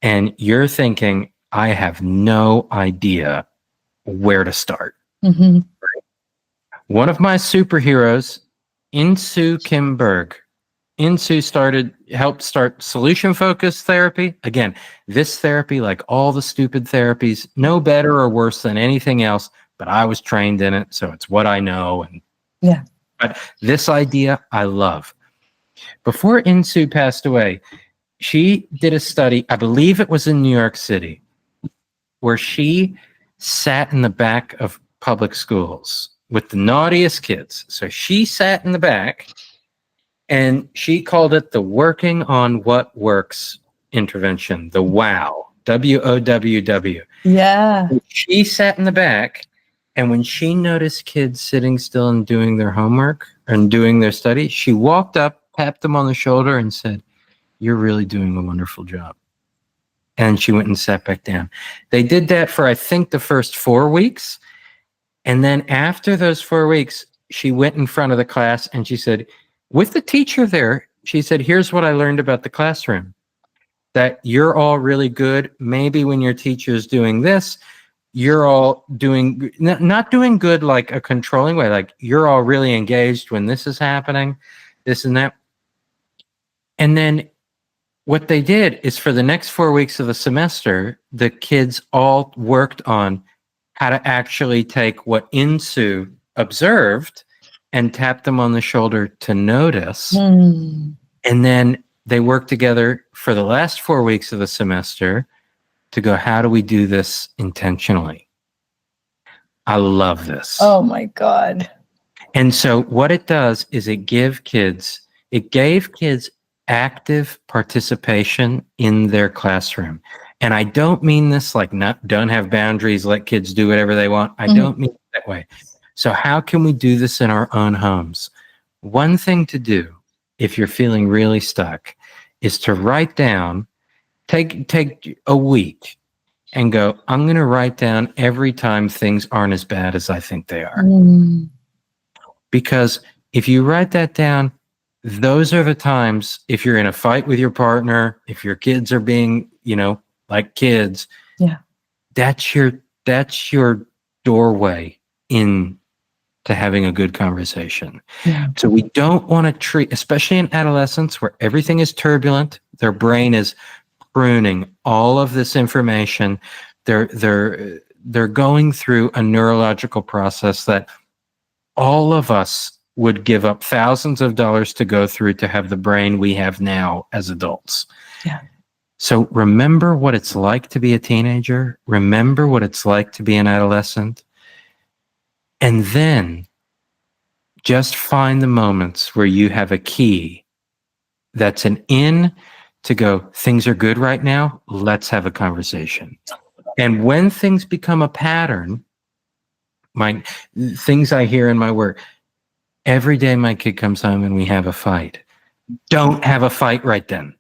and you're thinking, I have no idea where to start. Mm-hmm. One of my superheroes, Insoo Kim Berg. Insoo helped start solution-focused therapy. Again, this therapy, like all the stupid therapies, no better or worse than anything else, but I was trained in it, so it's what I know. And but this idea, I love. Before Insoo passed away, she did a study, I believe it was in New York City, where she sat in the back of public schools with the naughtiest kids. So she sat in the back, and she called it the Working on What Works intervention, the WOW, WOWW. Yeah. She sat in the back, and when she noticed kids sitting still and doing their homework and doing their study, she walked up, tapped them on the shoulder, and said, "You're really doing a wonderful job." And she went and sat back down. They did that for, I think, the first 4 weeks. And then after those 4 weeks, she went in front of the class and she said, with the teacher there, she said, here's what I learned about the classroom, that you're all really good. Maybe when your teacher's doing this, you're all doing, not doing good like a controlling way, like you're all really engaged when this is happening, this and that. And then what they did is for the next 4 weeks of the semester, the kids all worked on how to actually take what Insoo observed and tap them on the shoulder to notice. Mm. And then they work together for the last 4 weeks of the semester to go, how do we do this intentionally? I love this. Oh my God. And so what it does is it gave kids active participation in their classroom. And I don't mean this like don't have boundaries, let kids do whatever they want. I don't mean it that way. So how can we do this in our own homes? One thing to do if you're feeling really stuck is to write down, take a week and go, I'm going to write down every time things aren't as bad as I think they are. Because if you write that down, those are the times, if you're in a fight with your partner, if your kids are being, like kids, that's your doorway in to having a good conversation. So we don't want to treat, especially in adolescence where everything is turbulent, their brain is pruning all of this information. They're going through a neurological process that all of us would give up thousands of dollars to go through to have the brain we have now as adults. So remember what it's like to be a teenager. Remember what it's like to be an adolescent. And then just find the moments where you have a key that's an in to go, things are good right now. Let's have a conversation. And when things become a pattern, things I hear in my work, every day my kid comes home and we have a fight. Don't have a fight right then.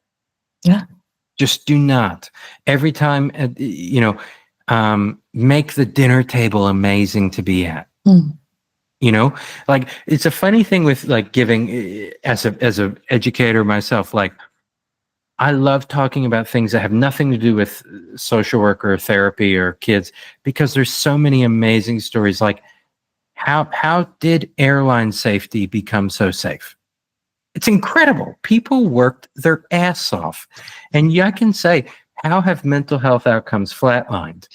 Just do not. Every time, make the dinner table amazing to be at. Like it's a funny thing with like giving as a educator myself, like I love talking about things that have nothing to do with social work or therapy or kids, because there's so many amazing stories. Like how did airline safety become so safe? It's incredible. People worked their ass off. And I can say, how have mental health outcomes flatlined?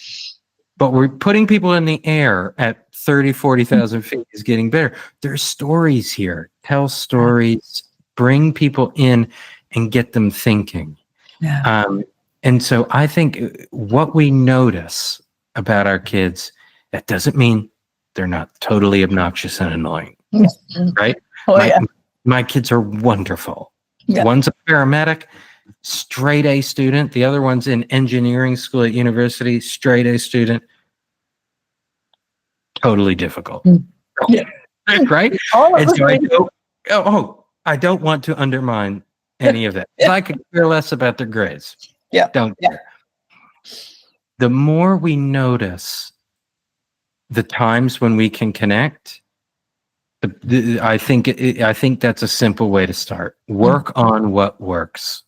But we're putting people in the air at 30, 40,000 feet is getting better. There's stories here. Tell stories, bring people in and get them thinking. And so I think what we notice about our kids, that doesn't mean they're not totally obnoxious and annoying, right? My kids are wonderful. One's a paramedic, straight A student. The other one's in engineering school at university, straight A student. Totally difficult. Right? And so I don't want to undermine any of that. I could care less about their grades. Don't care. The more we notice the times when we can connect, I think that's a simple way to start. Work on what works.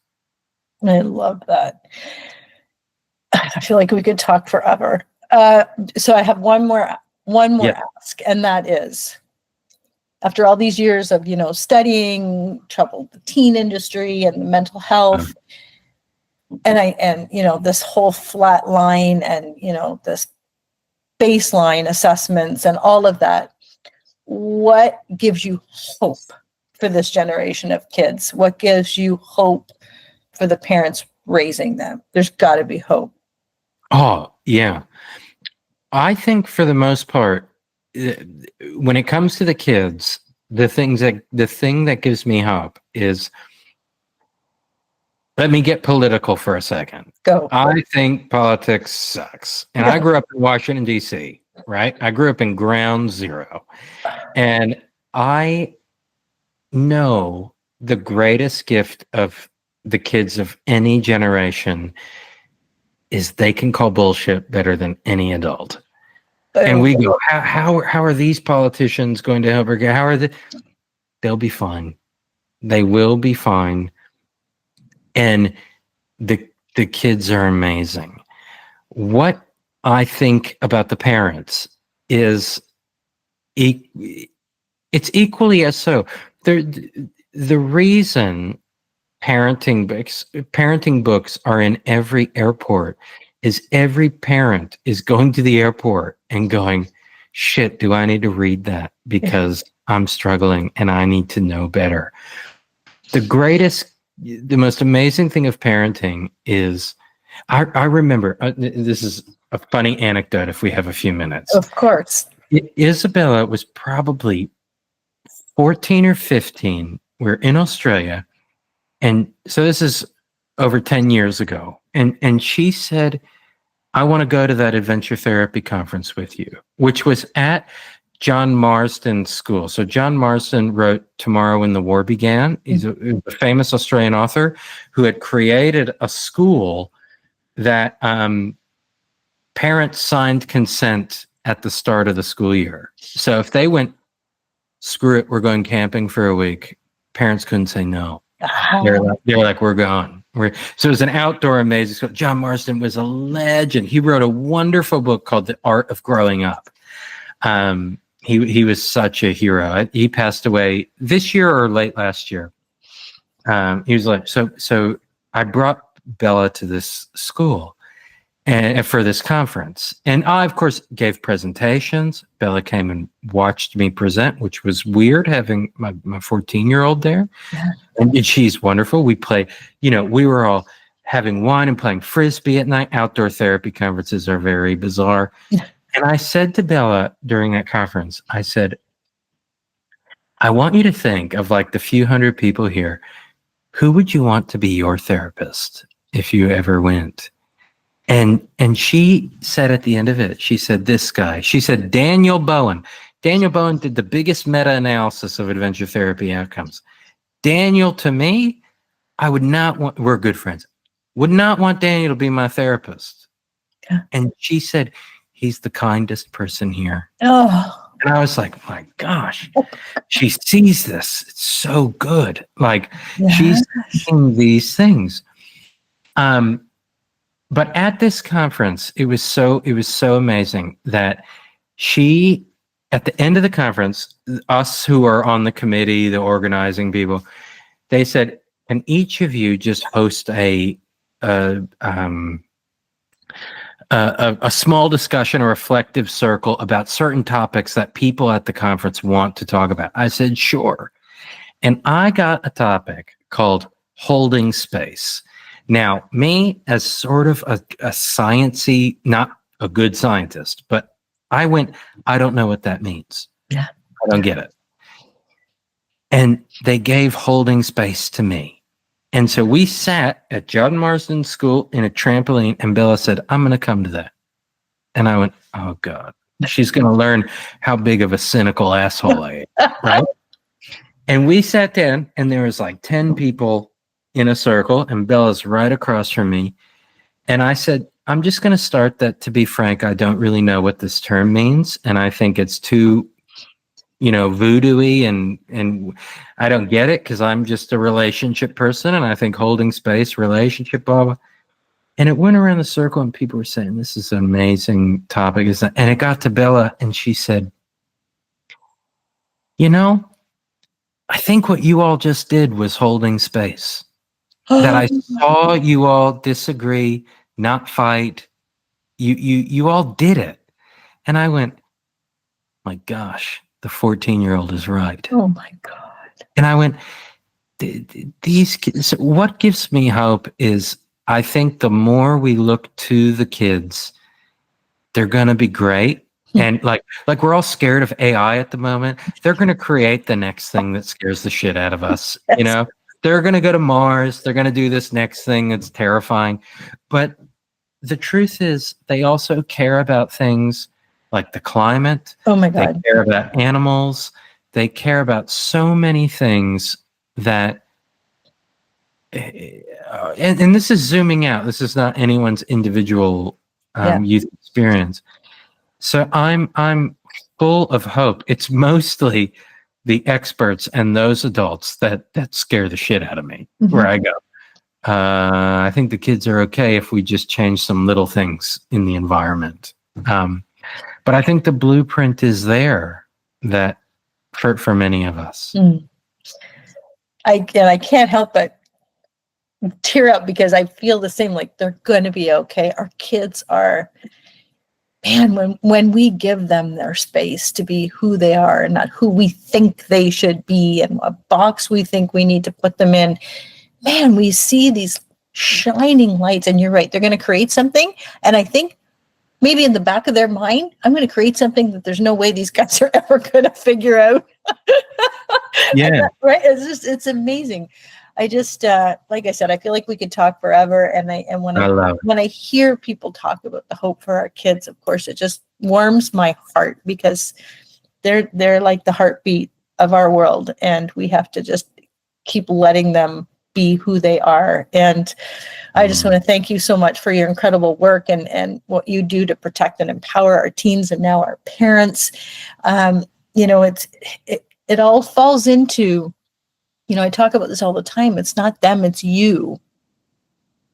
I love that. I feel like we could talk forever. So I have one more ask, and that is, after all these years of studying trouble, the teen industry and the mental health, and this whole flat line and this baseline assessments and all of that, what gives you hope for this generation of kids? What gives you hope for the parents raising them? There's got to be hope. Oh, yeah. I think for the most part, when it comes to the kids, the thing that gives me hope is, let me get political for a second. Go. I think politics sucks. And I grew up in Washington, D.C., right? I grew up in ground zero. And I know the greatest gift of the kids of any generation is they can call bullshit better than any adult. And we go, how are these politicians going to help her? How are they? They'll be fine. They will be fine. And the kids are amazing. What I think about the parents is it's equally as so. The reason parenting books are in every airport is every parent is going to the airport and going, shit, do I need to read that? Because I'm struggling and I need to know better. The most amazing thing of parenting is I remember, this is a funny anecdote if we have a few minutes. Of course. Isabella was probably 14 or 15. We're in Australia. And so this is over 10 years ago. And she said, I want to go to that adventure therapy conference with you, which was at John Marsden's school. So John Marsden wrote Tomorrow When the War Began. He's a famous Australian author who had created a school that parents signed consent at the start of the school year. So if they went, screw it, we're going camping for a week, parents couldn't say no. They're like, we're gone. So it was an outdoor amazing school. John Marsden was a legend. He wrote a wonderful book called The Art of Growing Up. He was such a hero. He passed away this year or late last year. He was like, so I brought Bella to this school and for this conference. And I, of course, gave presentations. Bella came and watched me present, which was weird having my 14-year-old there. Yeah. And she's wonderful. We play, we were all having wine and playing Frisbee at night. Outdoor therapy conferences are very bizarre. And I said to Bella during that conference, I said, I want you to think of like the few hundred people here. Who would you want to be your therapist if you ever went? And she said at the end of it, she said, this guy, she said, Daniel Bowen. Daniel Bowen did the biggest meta-analysis of adventure therapy outcomes. Daniel, to me, I would not want, we're good friends, would not want Daniel to be my therapist. Yeah. And she said, he's the kindest person here. Oh. And I was like, my gosh, she sees this. It's so good. Like she's seeing these things. But at this conference, it was so amazing that she, at the end of the conference, us who are on the committee, the organizing people, they said, can each of you just host a small discussion or reflective circle about certain topics that people at the conference want to talk about? I said, sure. And I got a topic called holding space. Now, me as sort of a sciencey, not a good scientist, but I don't know what that means. Yeah. I don't get it. And they gave holding space to me. And so we sat at John Marsden School in a trampoline, and Bella said, I'm going to come to that. And I went, oh God, she's going to learn how big of a cynical asshole I am, right? And we sat down, and there was like 10 people in a circle, and Bella's right across from me. And I said, I'm just going to start that, to be frank, I don't really know what this term means. And I think it's too, voodoo-y, and I don't get it because I'm just a relationship person. And I think holding space, relationship, blah, blah. And it went around the circle and people were saying, this is an amazing topic. And it got to Bella and she said, I think what you all just did was holding space. That I saw you all disagree, not fight. You all did it. And I went, my gosh, the 14-year-old is right. Oh my God. And I went, these kids, what gives me hope is I think the more we look to the kids, they're going to be great. And like we're all scared of AI at the moment. They're going to create the next thing that scares the shit out of us, They're going to go to Mars. They're going to do this next thing that's terrifying. But the truth is, they also care about things like the climate. Oh, my God. They care about animals. They care about so many things that, and this is zooming out. This is not anyone's individual youth experience. So I'm full of hope. It's mostly the experts and those adults that scare the shit out of me, where I go, I think the kids are okay if we just change some little things in the environment. But I think the blueprint is there that for many of us. I can't help but tear up because I feel the same, like they're going to be okay. Our kids are, man, when we give them their space to be who they are and not who we think they should be and what box we think we need to put them in, man, we see these shining lights. And you're right, they're going to create something. And I think maybe in the back of their mind, I'm going to create something that there's no way these guys are ever going to figure out. Yeah. Right. It's amazing. I just, like I said, I feel like we could talk forever. And when I hear people talk about the hope for our kids, of course, it just warms my heart, because they're like the heartbeat of our world, and we have to just keep letting them be who they are. And I just want to thank you so much for your incredible work and what you do to protect and empower our teens and now our parents. It all falls into, I talk about this all the time. It's not them, it's you.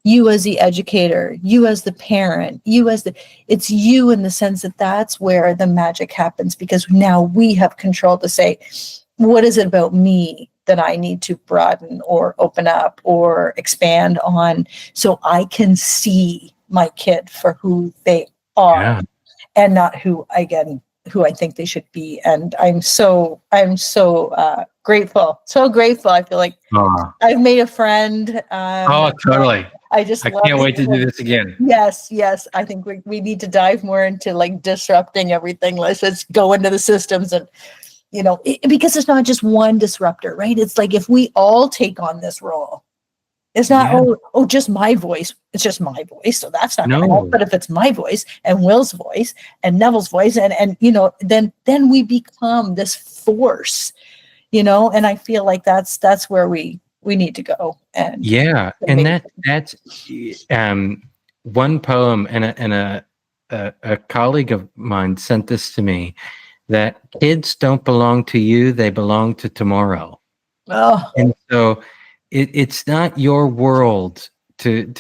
You as the educator, you as the parent, it's you, in the sense that that's where the magic happens, because now we have control to say, what is it about me that I need to broaden or open up or expand on, so I can see my kid for who they are, and not who I think they should be. And I'm so grateful. So grateful. I feel like I've made a friend. Totally. I can't wait to do this again. Yes. I think we need to dive more into like disrupting everything. Let's just go into the systems and, because it's not just one disruptor, right? It's like, if we all take on this role, it's not, just my voice. It's just my voice. So that's not going to help. But if it's my voice and Will's voice and Neville's voice, and then we become this force, and I feel like that's where we need to go. And that's one poem, and a colleague of mine sent this to me, that kids don't belong to you, they belong to tomorrow. And so it's not your world to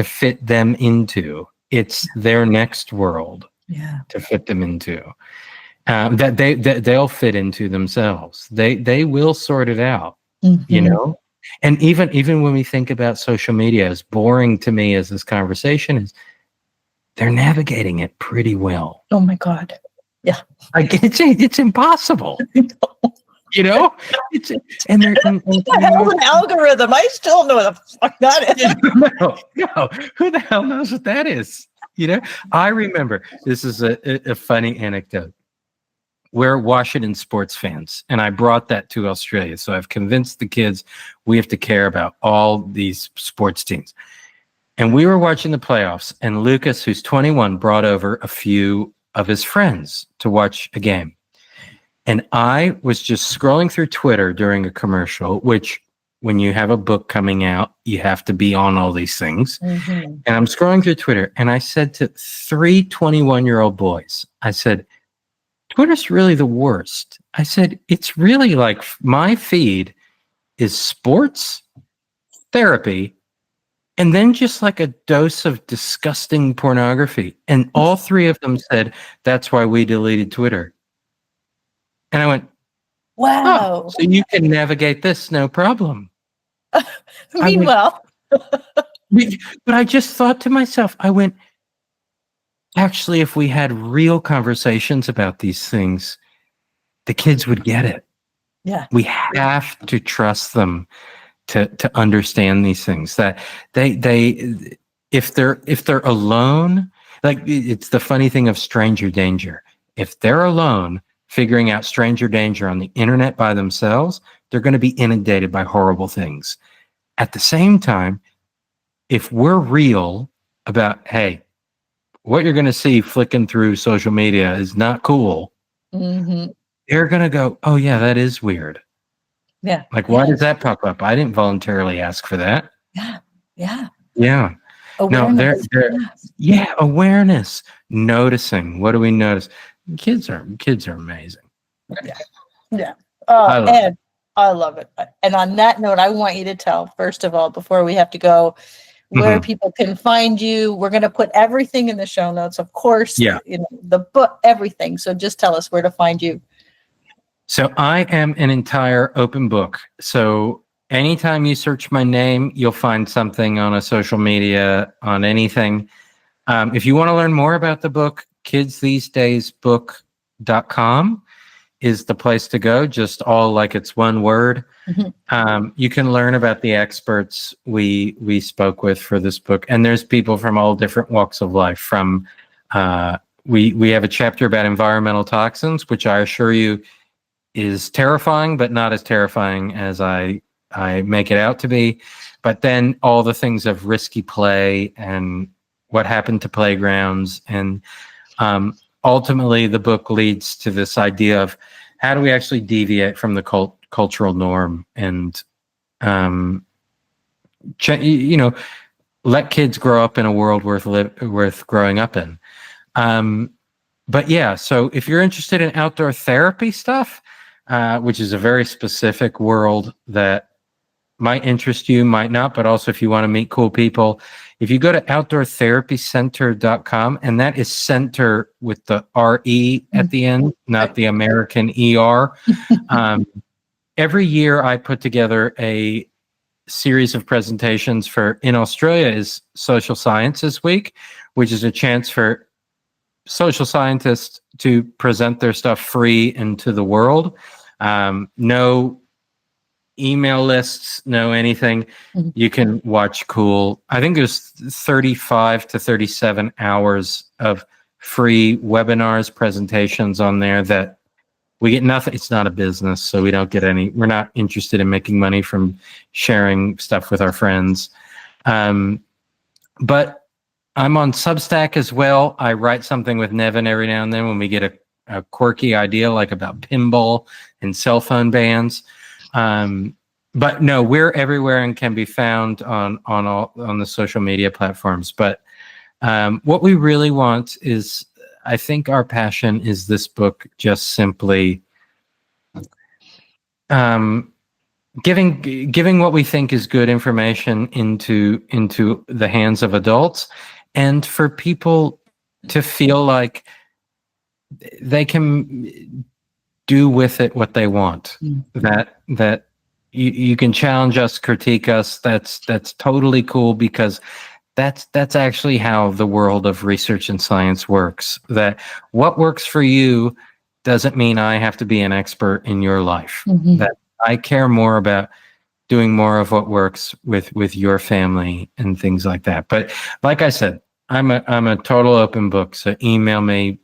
fit them into. It's their next world to fit them into, that they'll fit into themselves. They will sort it out, And even when we think about social media, as boring to me as this conversation is, they're navigating it pretty well. Oh my God. Yeah. It's impossible. It's an algorithm. I still know what the fuck that is. No, who the hell knows what that is? I remember, this is a funny anecdote. We're Washington sports fans, and I brought that to Australia. So I've convinced the kids we have to care about all these sports teams. And we were watching the playoffs, and Lucas, who's 21, brought over a few of his friends to watch a game. And I was just scrolling through Twitter during a commercial, which, when you have a book coming out, you have to be on all these things. And I'm scrolling through Twitter, and I said to 3 21-year-old boys, I said, Twitter's really the worst. I said, it's really like, my feed is sports, therapy, and then just like a dose of disgusting pornography. And all 3 of them said, that's why we deleted Twitter. And I went, wow. So you can navigate this, no problem. Meanwhile. But I just thought to myself, actually, if we had real conversations about these things, the kids would get it. Yeah. We have to trust them to understand these things, that they if they're alone, like, it's the funny thing of stranger danger. If they're alone figuring out stranger danger on the internet by themselves, they're going to be inundated by horrible things. At the same time, if we're real about, hey, what you're going to see flicking through social media is not cool, they're going to go, oh yeah, that is weird. Yeah. Like, why does that pop up? I didn't voluntarily ask for that. Yeah. Awareness. No, awareness, noticing. What do we notice? Kids are amazing. Yeah. I love it. And on that note, I want you to tell, first of all, before we have to go, where people can find you. We're going to put everything in the show notes, of course. The book, everything. So just tell us where to find you. So I am an entire open book. So anytime you search my name, you'll find something on a social media, on anything. If you want to learn more about the book, kidsthesedaysbook.com is the place to go. Just all like it's one word. You can learn about the experts we spoke with for this book, and there's people from all different walks of life. From we have a chapter about environmental toxins, which I assure you is terrifying, but not as terrifying as I make it out to be. But then all the things of risky play and what happened to playgrounds, and ultimately the book leads to this idea of how do we actually deviate from the cultural norm and let kids grow up in a world worth growing up in. But yeah, so if you're interested in outdoor therapy stuff, which is a very specific world that might interest you, might not, but also if you want to meet cool people, if you go to outdoortherapycenter.com, and that is center with the R-E at the end, not the American ER. Every year I put together a series of presentations in Australia is Social Sciences Week, which is a chance for social scientists to present their stuff free into the world. No email lists, no anything. You can watch cool, I think there's 35 to 37 hours of free webinars, presentations on there that we get nothing. It's not a business, so we don't get any. We're not interested in making money from sharing stuff with our friends. But I'm on Substack as well. I write something with Nevin every now and then when we get a quirky idea, like about pinball and cell phone bans. But no, we're everywhere and can be found on the social media platforms. But what we really want is, I think our passion is this book just simply giving what we think is good information into the hands of adults, and for people to feel like they can do with it what they want. That you can challenge us, critique us. That's totally cool, because that's actually how the world of research and science works. That what works for you doesn't mean I have to be an expert in your life. That I care more about doing more of what works with your family and things like that. But like I said, I'm a total open book. So email me,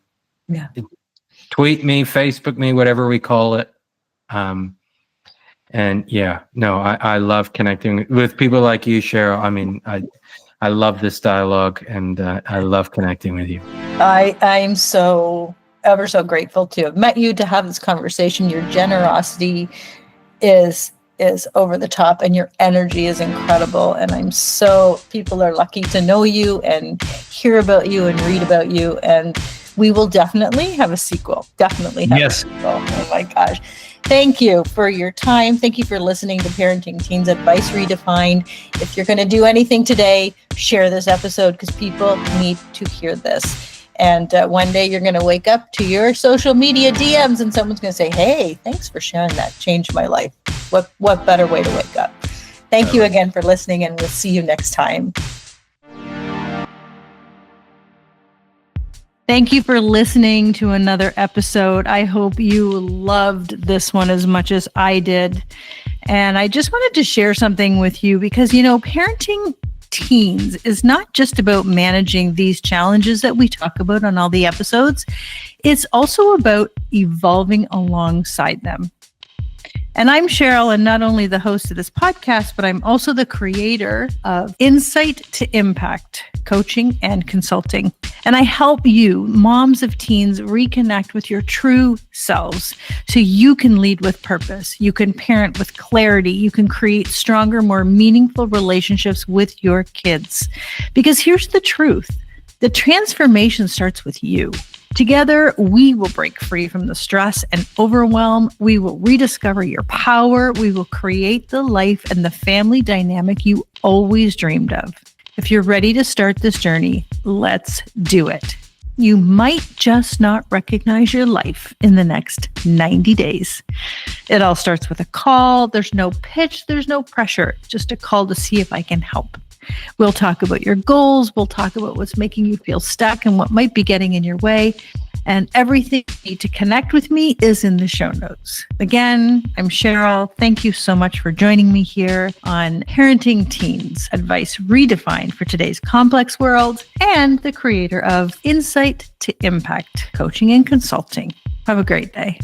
tweet me, Facebook me, whatever we call it. And yeah, no, I love connecting with people like you, Cheryl. I mean, I love this dialogue, and I love connecting with you. I'm so ever so grateful to have met you, to have this conversation. Your generosity is over the top, and your energy is incredible. And people are lucky to know you and hear about you and read about you. And we will definitely have a sequel. A sequel. Oh my gosh. Thank you for your time. Thank you for listening to Parenting Teens Advice Redefined. If you're going to do anything today, share this episode, because people need to hear this. And one day you're going to wake up to your social media DMs and someone's going to say, hey, thanks for sharing that. Changed my life. What better way to wake up? Thank you again for listening, and we'll see you next time. Thank you for listening to another episode. I hope you loved this one as much as I did. And I just wanted to share something with you, because, parenting teens is not just about managing these challenges that we talk about on all the episodes. It's also about evolving alongside them. And I'm Cheryl, and not only the host of this podcast, but I'm also the creator of Insight to Impact coaching and consulting. And I help you, moms of teens, reconnect with your true selves so you can lead with purpose. You can parent with clarity. You can create stronger, more meaningful relationships with your kids. Because here's the truth. The transformation starts with you. Together, we will break free from the stress and overwhelm. We will rediscover your power. We will create the life and the family dynamic you always dreamed of. If you're ready to start this journey, let's do it. You might just not recognize your life in the next 90 days. It all starts with a call. There's no pitch. There's no pressure. Just a call to see if I can help. We'll talk about your goals. We'll talk about what's making you feel stuck and what might be getting in your way. And everything you need to connect with me is in the show notes. Again, I'm Cheryl. Thank you so much for joining me here on Parenting Teens, Advice Redefined for Today's Complex World, and the creator of Insight to Impact Coaching and Consulting. Have a great day.